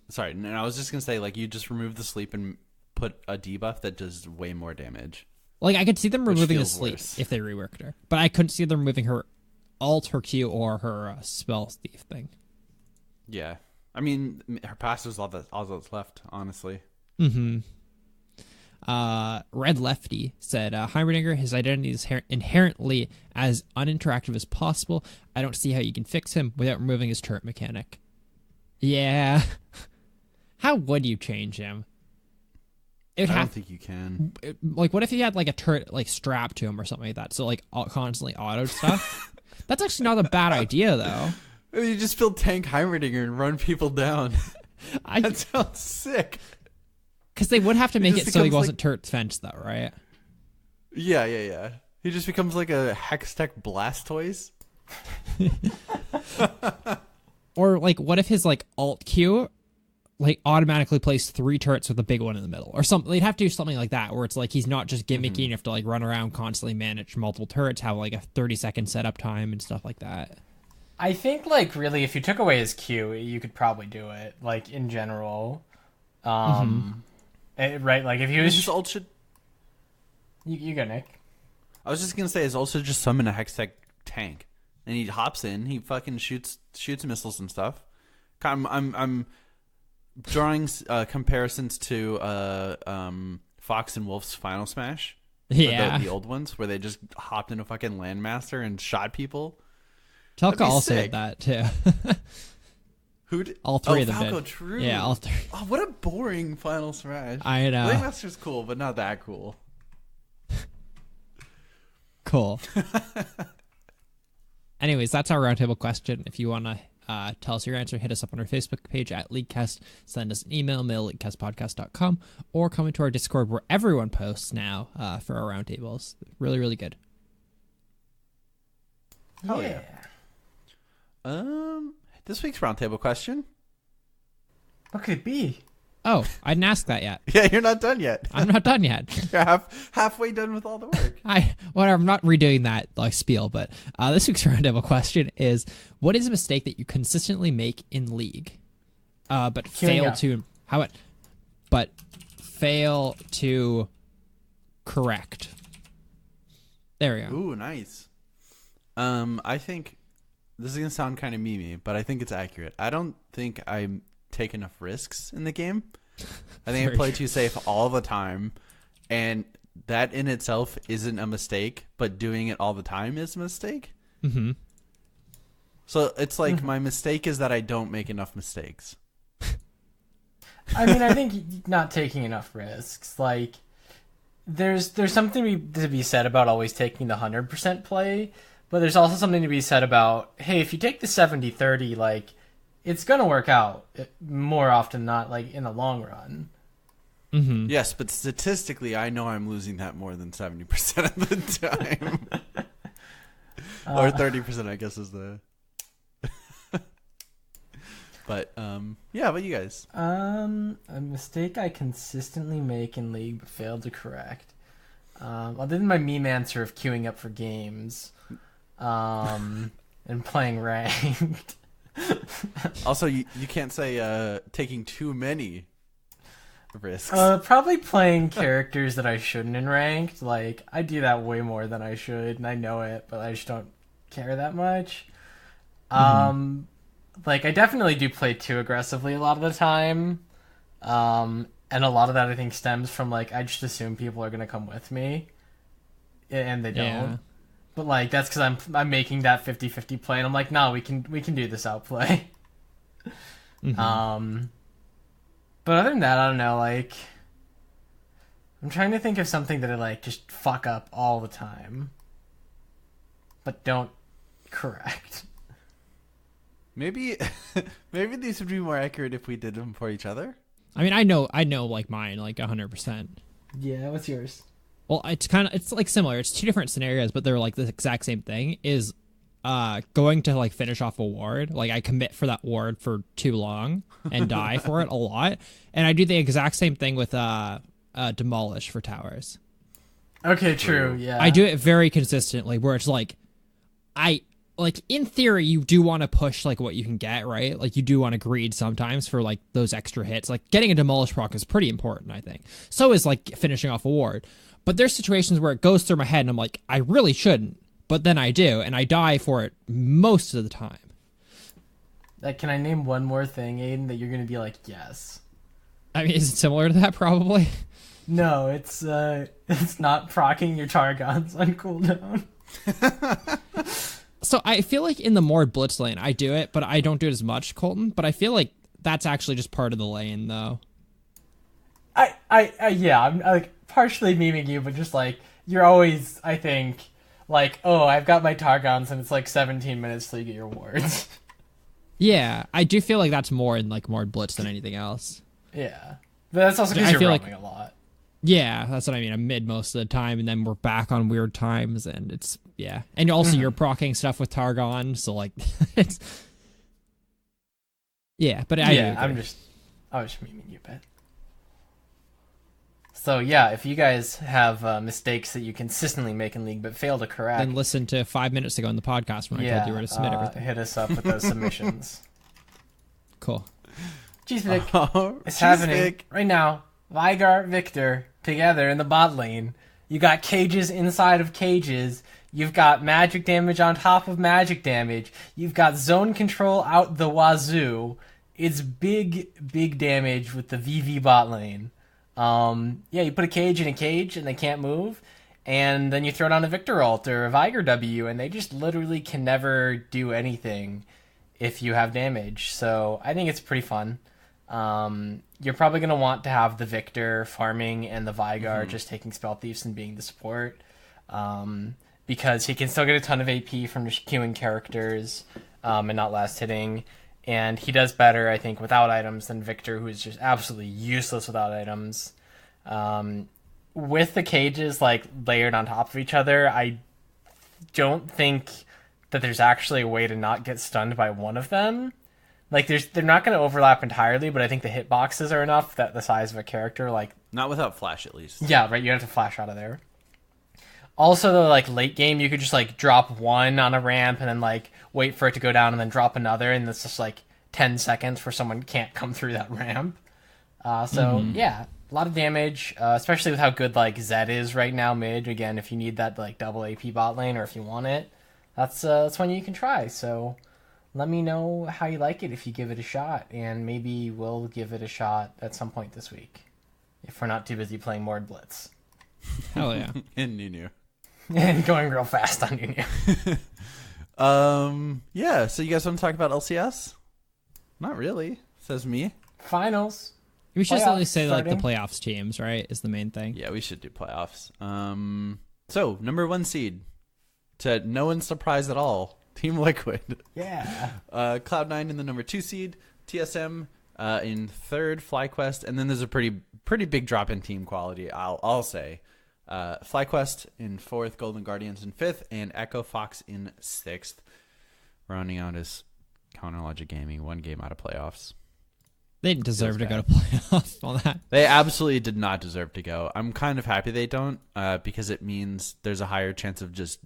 Sorry, no, I was just going to say, like, you just remove the sleep and put a debuff that does way more damage. Like, I could see them removing the sleep if they reworked her. But I couldn't see them removing her alt, her Q, or her spell thief thing. Yeah. I mean, her passive's all that's left, honestly. Mm-hmm. Red Lefty said, Heimerdinger, his identity is inherently as uninteractive as possible. I don't see how you can fix him without removing his turret mechanic. Yeah. How would you change him? I don't think you can. Like, what if he had, like, a turret, like, strapped to him or something like that? So, like, constantly auto stuff? That's actually not a bad idea, though. You just build tank Heimerdinger and run people down. That sounds sick. Because they would have to make it so he wasn't turret fenced, though, right? Yeah. He just becomes like a Hextech Blastoise. Or, like, what if his, like, alt Q, like, automatically placed 3 turrets with a big one in the middle? Or something. They'd have to do something like that, where it's like he's not just gimmicky and you have to, like, run around, constantly manage multiple turrets, have, like, a 30-second setup time and stuff like that. I think, like, really, if you took away his Q, you could probably do it, like, in general. Right, like, if he was... His ult should... You go, Nick. I was just going to say, his ult should just summon a Hextech tank. And he hops in, he fucking shoots missiles and stuff. I'm drawing comparisons to Fox and Wolf's Final Smash. Yeah. The old ones, where they just hopped into fucking Landmaster and shot people. Telka also did that, too. Who did? All three of them Falco, did. True. Yeah, all three. Oh, what a boring Final Smash. I know. Landmaster's cool, but not that cool. Cool. Anyways, that's our roundtable question. If you want to tell us your answer, hit us up on our Facebook page at Leaguecast, send us an email, mail@leaguecastpodcast.com, or come into our Discord where everyone posts now for our roundtables. Really, really good. Oh, yeah. This week's roundtable question. What could it be? Oh, I didn't ask that yet. Yeah, you're not done yet. I'm not done yet. You're halfway done with all the work. I'm not redoing that like spiel, but this week's roundtable question is: what is a mistake that you consistently make in League, but fail to correct? There we go. Ooh, nice. I think this is gonna sound kind of memey, but I think it's accurate. I don't think I take enough risks in the game. I think I play too safe all the time, and that in itself isn't a mistake, but doing it all the time is a mistake. Mm-hmm. So it's like my mistake is that I don't make enough mistakes. I mean, I think not taking enough risks. Like, there's something to be said about always taking the 100% play, but there's also something to be said about, hey, if you take the 70-30, like, it's going to work out more often than not, like, in the long run. Mm-hmm. Yes, but statistically, I know I'm losing that more than 70% of the time. Or 30%, I guess, is the... But, yeah, what you guys? A mistake I consistently make in League but failed to correct. Other than my meme answer of queuing up for games, and playing ranked. Also, you can't say taking too many risks. Probably playing characters that I shouldn't in ranked. Like, I do that way more than I should, and I know it, but I just don't care that much. Like, I definitely do play too aggressively a lot of the time. And a lot of that, I think, stems from, like, I just assume people are going to come with me. And they don't. Yeah. But, like, that's because I'm making that 50-50 play, and I'm like, no, we can do this outplay. But other than that, I don't know, like... I'm trying to think of something that I, like, just fuck up all the time. But don't correct. Maybe these would be more accurate if we did them for each other. I mean, I know, like mine, like 100%. Yeah, what's yours? Well, it's like similar. It's two different scenarios, but they're like the exact same thing. Is going to like finish off a ward. Like I commit for that ward for too long and die for it a lot, and I do the exact same thing with demolish for towers. Okay, true. Yeah, I do it very consistently, where it's like like in theory you do want to push like what you can get, right? Like you do want to greed sometimes for like those extra hits. Like getting a demolish proc is pretty important, I think. So is like finishing off a ward. But there's situations where it goes through my head and I'm like, I really shouldn't, but then I do, and I die for it most of the time. Like, can I name one more thing, Aiden, that you're gonna be like, yes? I mean, is it similar to that? Probably. No, it's not proccing your Targons on cooldown. So I feel like in the Mord Blitz lane, I do it, but I don't do it as much, Colton. But I feel like that's actually just part of the lane, though. Yeah, I'm like partially memeing you, but just like you're always, I think, like, oh, I've got my Targons, and it's like 17 minutes till you get your wards. Yeah, I do feel like that's more in like Mord Blitz than anything else. Yeah, but that's also because you're roaming a lot. Yeah, that's what I mean. I'm mid most of the time, and then we're back on weird times, and it's, yeah. And also you're proccing stuff with Targon, so like, it's... Yeah, but I was just memeing you a bit. So yeah, if you guys have mistakes that you consistently make in League but fail to correct... Then listen to 5 minutes ago in the podcast when I told you where to submit everything. Hit us up with those submissions. Cool. Cheesevic, it's happening right now. Veigar, Victor, together in the bot lane. You got cages inside of cages. You've got magic damage on top of magic damage. You've got zone control out the wazoo. It's big damage with the VV bot lane. Yeah, you put a cage in a cage and they can't move. And then you throw down a Victor ult or a Veigar W and they just literally can never do anything if you have damage. So I think it's pretty fun. You're probably going to want to have the Victor farming and the Veigar just taking spell thieves and being the support, because he can still get a ton of AP from just queuing characters and not last hitting, and he does better, I think, without items than Victor, who is just absolutely useless without items. With the cages like layered on top of each other, I don't think that there's actually a way to not get stunned by one of them. Like, they're not going to overlap entirely, but I think the hitboxes are enough that the size of a character, like... Not without flash, at least. Yeah, right, you have to flash out of there. Also, the like, late game, you could just, like, drop one on a ramp and then, like, wait for it to go down and then drop another, and it's just, like, 10 seconds for someone can't come through that ramp. Yeah, a lot of damage, especially with how good, like, Zed is right now mid. Again, if you need that, like, double AP bot lane, or if you want it, that's one you can try, so... Let me know how you like it if you give it a shot, and maybe we'll give it a shot at some point this week, if we're not too busy playing Mord Blitz. Hell yeah. And Nunu. And going real fast on Nunu. Yeah. So you guys want to talk about LCS? Not really, says me. Finals. We should just at Playoffs least say like the starting. playoffs teams, right? Is the main thing. Yeah, we should do playoffs. So number 1 seed, to no one's surprise at all, Team Liquid. Yeah. Cloud9 in the number 2 seed, TSM in 3rd, FlyQuest, and then there's a pretty big drop in team quality. I'll say. FlyQuest in 4th, Golden Guardians in 5th, and Echo Fox in 6th. Rounding out is Counter Logic Gaming, 1 game out of playoffs. They didn't deserve to Feels go to playoffs on that. They absolutely did not deserve to go. I'm kind of happy they don't, because it means there's a higher chance of just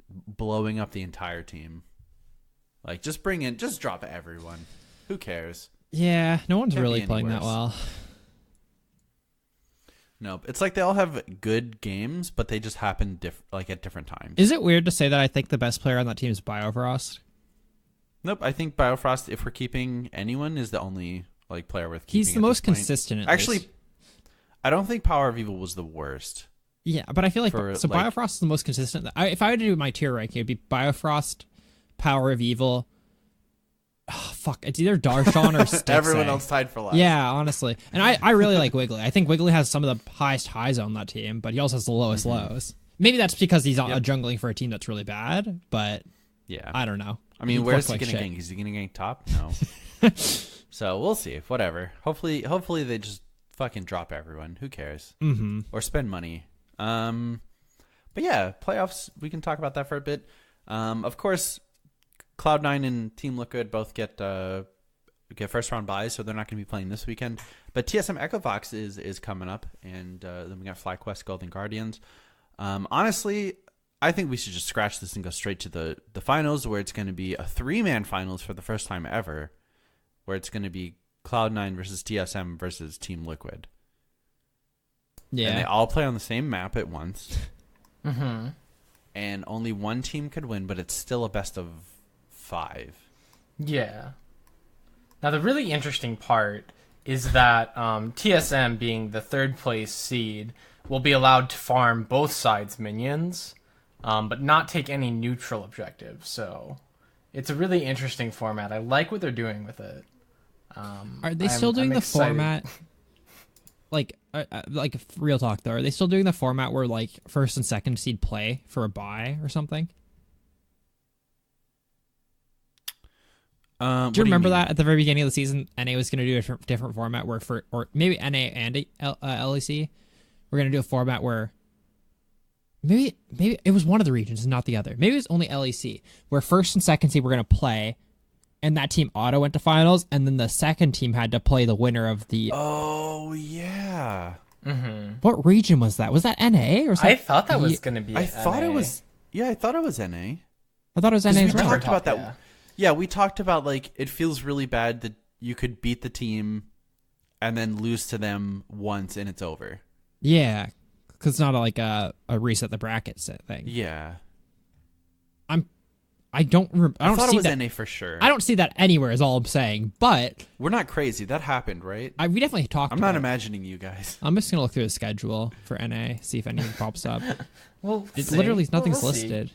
blowing up the entire team. Like, just drop everyone. Who cares? Yeah, no one's Can't be really any playing that worse. well. Nope. It's like they all have good games, but they just happen at different times. Is it weird to say that I think the best player on that team is Biofrost? Nope. I think Biofrost, if we're keeping anyone, is the only player worth keeping. He's the at most this point. consistent. At Actually, least. I don't think Power of Evil was the worst. Yeah, but I feel like for, Biofrost is the most consistent. If I were to do my tier ranking, it'd be Biofrost, Power of Evil. Oh, fuck, it's either Darshan or Stixxay. Everyone else tied for last. Yeah, honestly, and I really like Wiggly. I think Wiggly has some of the highest highs on that team, but he also has the lowest lows. Maybe that's because he's jungling for a team that's really bad, but Yeah. I don't know. I mean, He where's looks he like going to shit. gank? Is he going to gank top? No. So we'll see. Whatever. Hopefully they just fucking drop everyone. Who cares? Mm-hmm. Or spend money. But yeah, playoffs. We can talk about that for a bit. Of course, Cloud9 and Team Liquid both get first round buys, so they're not going to be playing this weekend. But TSM Echo Fox is coming up, and then we got FlyQuest Golden Guardians. Honestly, I think we should just scratch this and go straight to the finals, where it's going to be a 3-man finals for the first time ever, where it's going to be Cloud9 versus TSM versus Team Liquid. Yeah. And they all play on the same map at once. Mm-hmm. And only one team could win, but it's still a best of 5. Yeah. Now, the really interesting part is that TSM, being the 3rd place seed, will be allowed to farm both sides' minions, but not take any neutral objectives. So it's a really interesting format. I like what they're doing with it. Are they still doing I'm the excited. format? Like real talk though, are they still doing the format where like 1st and 2nd seed play for a bye or something? Do you remember that at the very beginning of the season, NA was going to do a different format where or maybe NA and LEC, we're going to do a format where maybe it was one of the regions and not the other. Maybe it was only LEC, where 1st and 2nd seed were going to play, and that team auto went to finals, and then the 2nd team had to play the winner of the. Oh, yeah. Mm-hmm. What region was that? Was that NA or something? I thought that was going to be I thought it NA. was. Yeah, I thought it was NA. I thought it was NA. We as well. talked about that. Yeah. Yeah, we talked about it feels really bad that you could beat the team and then lose to them once and it's over. Yeah, because it's not like a reset the brackets thing. Yeah. I don't thought see it was that. NA for sure. I don't see that anywhere. Is all I'm saying. But We're not crazy. That happened, right? we definitely talked. I'm about not it. imagining you guys. I'm just gonna look through the schedule for NA, see if anything pops up. Well, Literally, nothing's listed.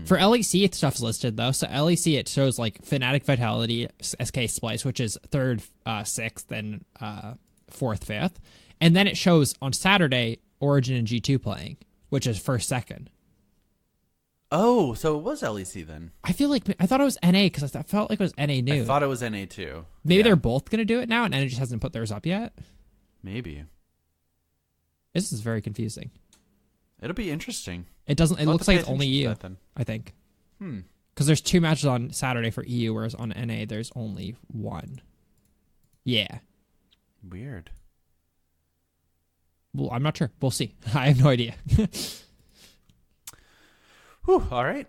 For LEC, stuff's listed though. So LEC, it shows like Fnatic, Vitality, SK Splice, which is 3rd, 6th, and 4th, 5th, and then it shows on Saturday Origin and G2 playing, which is 1st, 2nd. Oh, so it was LEC then. I thought it was NA because I felt like it was NA new. I thought it was NA too. Maybe Yeah, they're both gonna do it now, and NA just hasn't put theirs up yet. maybe. This is very confusing. It'll be interesting. It doesn't. It We'll have looks to pay like it's only attention to EU. that then. I think Hmm. because there's 2 matches on Saturday for EU, whereas on NA there's only 1. Yeah. Weird. Well, I'm not sure. We'll see. I have no idea. Whew, all right.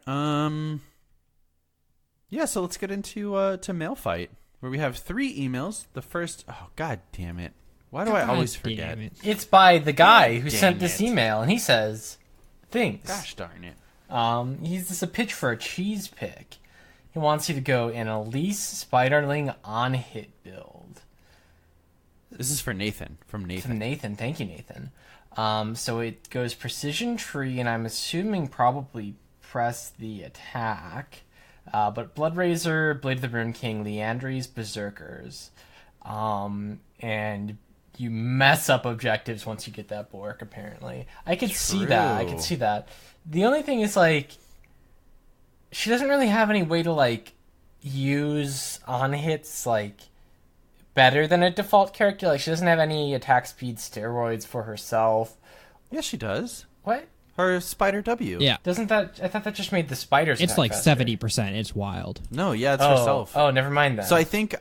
Yeah, so let's get into to mail fight, where we have 3 emails. The first, oh god damn it. Why do I always God forget? damn it. It's by the guy who Dang sent this it. email, and he says things. Gosh darn it. He's just a pitch for a cheese pick. He wants you to go an Elise Spiderling on hit build. This is for Nathan, from Nathan. From Nathan, thank you, Nathan. So it goes precision tree, and I'm assuming probably press the attack. But Bloodrazor, Blade of the Rune King, Leandry's, Berserkers. And you mess up objectives once you get that Bork, apparently. I could see that. The only thing is, like, she doesn't really have any way to, like, use on hits, like, better than a default character. Like, she doesn't have any attack speed steroids for herself. Yes, she does. What? Her Spider W. Yeah. Doesn't that... I thought that just made the spiders It's attack like faster. 70%. It's wild. No, yeah, it's herself. Oh, never mind that. So I think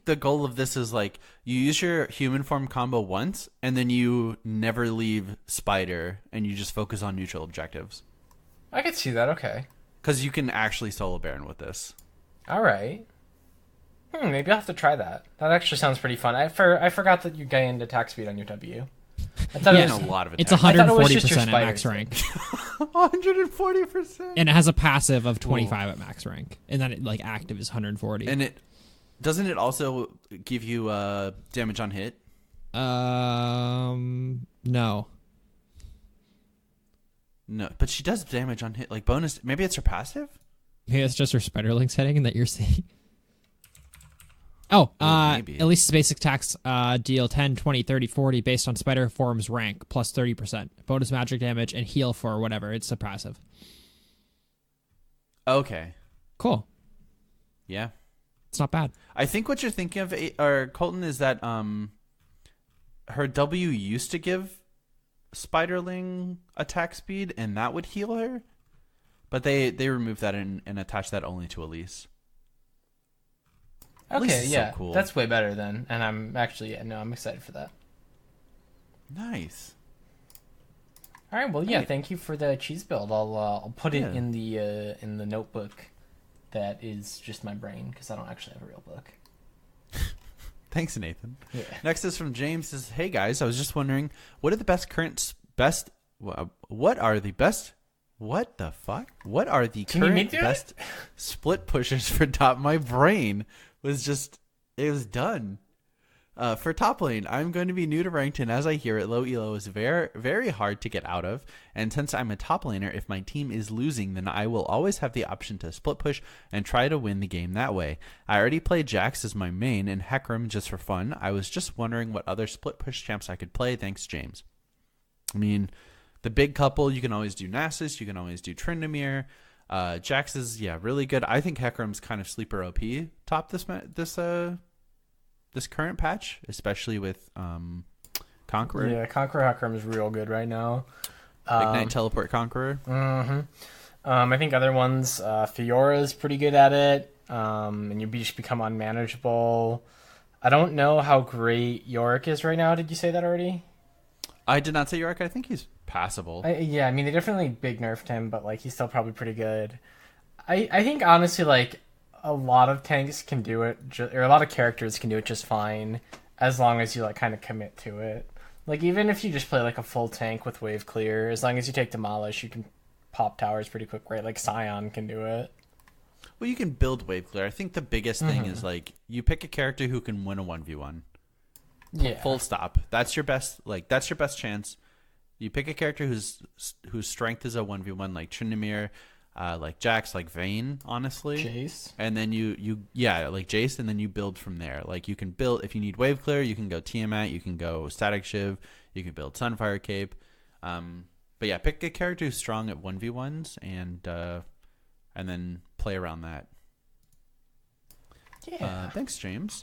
the goal of this is, like, you use your human form combo once, and then you never leave Spider, and you just focus on neutral objectives. I could see that, okay. Because you can actually solo Baron with this. Alright. Maybe I'll have to try that. That actually sounds pretty fun. I forgot that you gained attack speed on your W. I thought Yeah. it was... A lot of It's attacks. 140% at spider max thing. rank. 140%. And it has a passive of 25 at max rank. And then it, like, active is 140. And doesn't it also give you damage on hit? No. No, but she does damage on hit, like bonus. Maybe it's her passive. Maybe it's just her Spiderling setting that you're seeing. Oh, maybe. at least basic attacks deal 10, 20, 30, 40 based on Spider form's rank, plus 30%. Bonus magic damage and heal for whatever. It's a passive. Okay. Cool. Yeah. It's not bad. I think what you're thinking of, or Colton, is that her W used to give Spiderling attack speed, and that would heal her, but they removed that and attached that only to Elise. Okay, Elise is so yeah. cool. That's way better then. And I'm actually, I'm excited for that. Nice. Alright, well, yeah, Right. thank you for the cheese build. I'll put it Yeah. in the notebook that is just my brain, because I don't actually have a real book. Thanks, Nathan. Yeah. Next is from James. Says, "Hey guys, I was just wondering, what are the What the fuck? What are the Can you current make that? best split pushers for top? My brain was just, it was done. For top lane, I'm going to be new to ranked, and as I hear it, low elo is very, very hard to get out of. And since I'm a top laner, if my team is losing, then I will always have the option to split push and try to win the game that way. I already played Jax as my main and Hecarim just for fun. I was just wondering what other split push champs I could play. Thanks, James. I mean, the big couple, you can always do Nasus, you can always do Tryndamere. Jax is, really good. I think Hecarim's kind of sleeper OP top this current patch, especially with Conqueror. Yeah, Conqueror Hecarim is real good right now. Ignite Teleport Conqueror. I think other ones, Fiora's pretty good at it, and you just become unmanageable. I don't know how great Yorick is right now. Did you say that already? I did not say Yorick. I think he's passable. Yeah, I mean, they definitely big nerfed him, but like he's still probably pretty good. I think honestly, like a lot of tanks can do it, or a lot of characters can do it just fine, as long as you like kind of commit to it. Like even if you just play like a full tank with wave clear, as long as you take Demolish, you can pop towers pretty quick, right? Like Scion can do it. Well, you can build wave clear. I think the biggest thing is like you pick a character who can win a 1v1. Yeah. Full stop. That's your best. That's your best chance. You pick a character whose strength is a 1v1, like Tryndamere, like Jax, like Vayne, honestly. Jace. And then you like Jace, and then you build from there. Like you can build, if you need wave clear, you can go Tiamat, you can go Static Shiv, you can build Sunfire Cape. But yeah, pick a character who's strong at 1v1s and then play around that. Yeah. Thanks, James.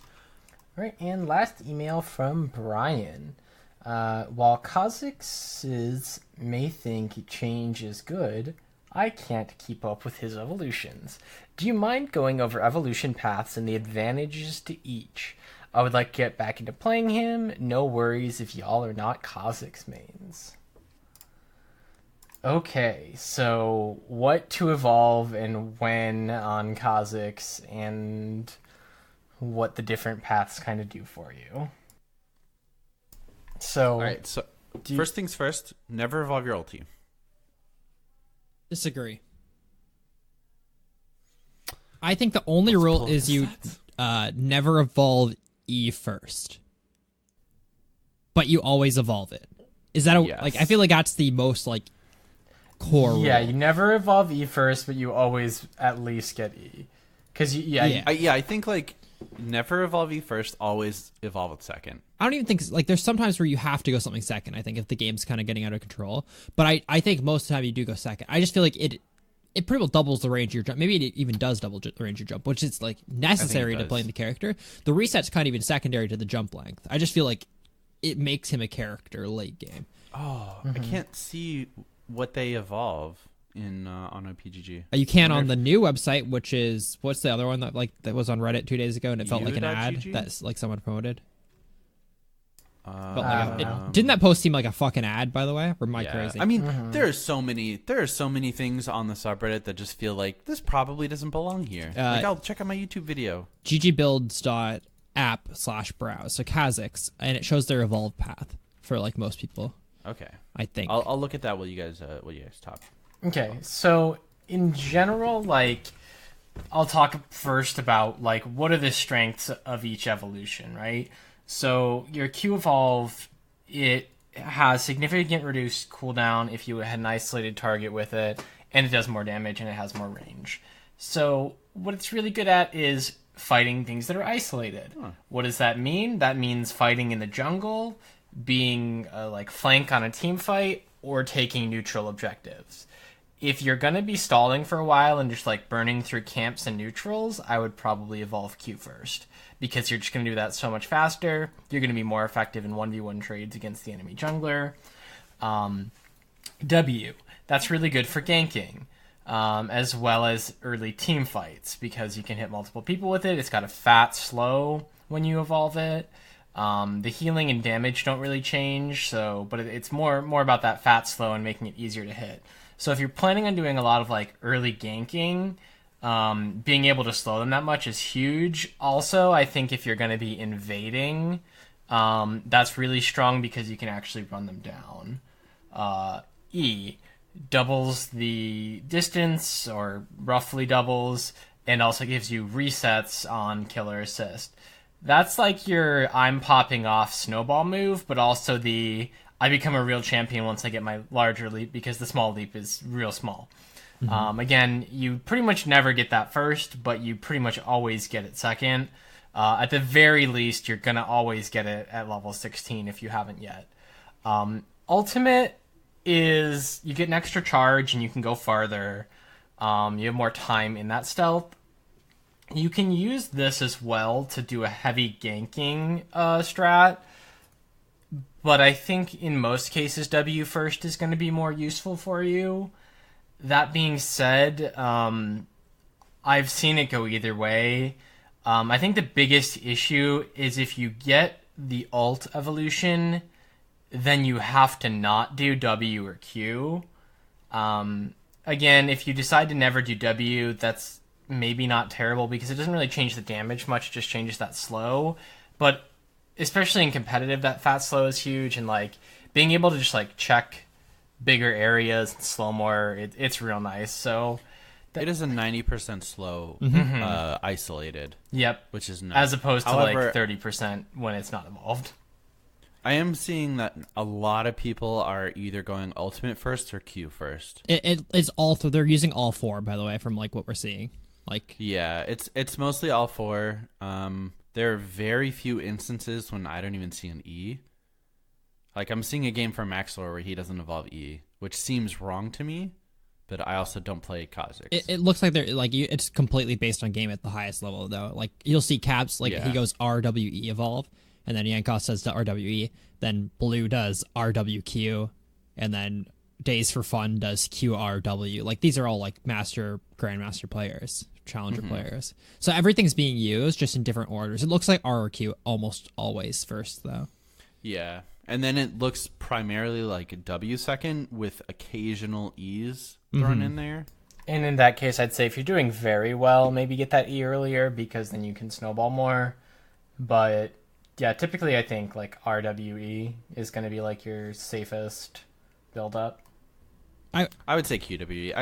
All right, and last email from Brian. While Kha'Zix may think change is good, I can't keep up with his evolutions. Do you mind going over evolution paths and the advantages to each? I would like to get back into playing him. No worries if y'all are not Kha'Zix mains. Okay, so what to evolve and when on Kha'Zix, and what the different paths kind of do for you. So, All right, so first things first, never evolve your ulti. Disagree. I think the only rule is you never evolve E first, but you always evolve it. Is that Yes. like? I feel like that's the most like core Yeah, rule. you never evolve E first, but you always at least get E. Because I think like never evolve E first, always evolve it second. I don't even think like there's sometimes where you have to go something second. I think if the game's kind of getting out of control, but I think most of the time you do go second. I just feel like it pretty well doubles the range of your jump. Maybe it even does double the range of your jump, which is like necessary to playing the character. The reset's kind of even secondary to the jump length. I just feel like it makes him a character late game. Oh, I can't see what they evolve in on a PGG. You can on the new website, which is what's the other one that was on Reddit 2 days ago, and it felt like an ad U.GG? that's like someone promoted. Didn't that post seem like a fucking ad, by the way? Or am I crazy? I mean, there are so many things on the subreddit that just feel like this probably doesn't belong here. Like, I'll check out my YouTube video. ggbuilds.app/browse, so Kha'Zix, and it shows their evolve path for like most people. Okay, I think I'll look at that while you guys talk. Okay, so in general, like, I'll talk first about like what are the strengths of each evolution, right? So your Q evolve, it has significant reduced cooldown if you had an isolated target with it, and it does more damage and it has more range. So what it's really good at is fighting things that are isolated. What does that mean? That means fighting in the jungle, being like flank on a team fight, or taking neutral objectives. If you're going to be stalling for a while and just like burning through camps and neutrals, I would probably evolve Q first, because you're just going to do that so much faster. You're going to be more effective in 1v1 trades against the enemy jungler. W, that's really good for ganking, as well as early team fights, because you can hit multiple people with it. It's got a fat slow when you evolve it. The healing and damage don't really change, but it's more about that fat slow and making it easier to hit. So if you're planning on doing a lot of like early ganking, being able to slow them that much is huge. Also, I think if you're going to be invading, that's really strong because you can actually run them down. E doubles the distance, or roughly doubles, and also gives you resets on killer assist. That's like your I'm popping off snowball move, but also the I become a real champion once I get my larger leap, because the small leap is real small. Again, you pretty much never get that first, but you pretty much always get it second. At the very least, you're going to always get it at level 16 if you haven't yet. Ultimate is you get an extra charge and you can go farther. You have more time in that stealth. You can use this as well to do a heavy ganking strat. But I think in most cases, W first is going to be more useful for you. That being said, I've seen it go either way. I think the biggest issue is if you get the alt evolution, then you have to not do W or Q. Again, if you decide to never do W, that's maybe not terrible, because it doesn't really change the damage much, it just changes that slow. But especially in competitive, that fat slow is huge, and like being able to just like check bigger areas and slow more, it's real nice. So it is a 90% slow isolated. Yep. Which is nice. As opposed to However, like 30% when it's not evolved. I am seeing that a lot of people are either going ultimate first or Q first. It's all they're using all four, by the way, from like what we're seeing. Like, yeah, it's mostly all four. There are very few instances when I don't even see an E. Like, I'm seeing a game from Maxlor where he doesn't evolve E, which seems wrong to me, but I also don't play Kha'Zix. It looks like they're like it's completely based on game at the highest level, though. Like, you'll see Caps, like he goes RWE evolve, and then Yankos says to RWE, then Blue does RWQ, and then Days for Fun does QRW. Like, these are all like grandmaster players, challenger players. So everything's being used just in different orders. It looks like R or Q almost always first, though. Yeah. And then it looks primarily like a W second with occasional E's thrown in there. And in that case, I'd say if you're doing very well, maybe get that E earlier, because then you can snowball more. But yeah, typically I think like RWE is going to be like your safest build up. I would say QWE.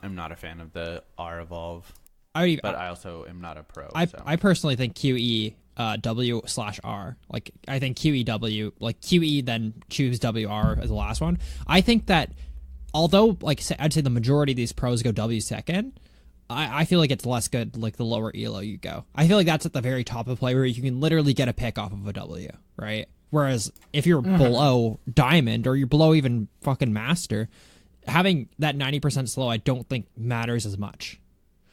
I'm not a fan of the R evolve, but I also am not a pro. I personally think QE W/R. Like, I think QEW, like QE then choose WR as the last one. I think that although I'd say the majority of these pros go W second, I feel like it's less good like the lower elo you go. I feel like that's at the very top of play where you can literally get a pick off of a W, right? Whereas if you're below diamond or you're below even fucking master, having that 90% slow I don't think matters as much.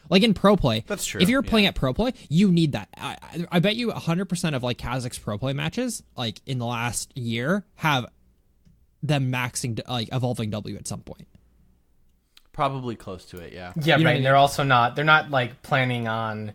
Like in pro play, that's true. If you're playing at pro play, you need that. I bet you 100% of like Kazakh's pro play matches, like in the last year, have them maxing like evolving W at some point. Probably close to it, yeah. Yeah, You know right. what I mean? They're also not. They're not like planning on,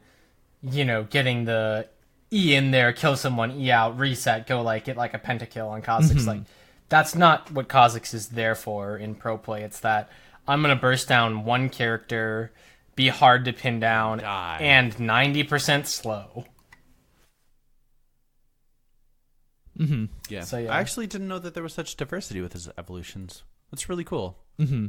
getting the E in there, kill someone, E out, reset, go like get like a pentakill on Kazakhs. Like that's not what Kazakhs is there for in pro play. It's that I'm gonna burst down one character, be hard to pin down, Die. and 90% slow. Yeah. So, yeah. I actually didn't know that there was such diversity with his evolutions. That's really cool. Yeah,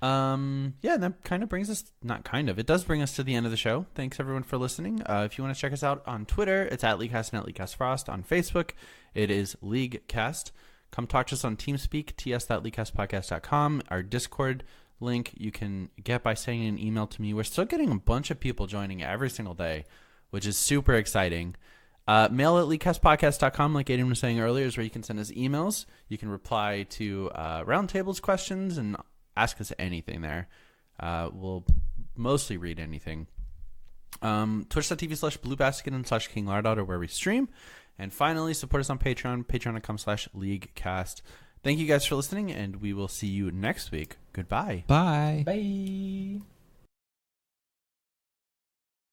and that kind of brings us, it does bring us to the end of the show. Thanks everyone for listening. If you want to check us out on Twitter, it's at LeagueCast and at LeagueCastFrost. On Facebook, it is LeagueCast. Come talk to us on TeamSpeak, ts.leaguecastpodcast.com. Our Discord link you can get by sending an email to me. We're still getting a bunch of people joining every single day, which is super exciting. Mail at leaguecastpodcast.com, like Aiden was saying earlier, is where you can send us emails. You can reply to roundtables questions and ask us anything there. We'll mostly read anything. Twitch.tv/bluebasket and /KingLardot are where we stream. And finally, support us on Patreon, patreon.com/LeagueCast. Thank you guys for listening, and we will see you next week. Goodbye. Bye. Bye.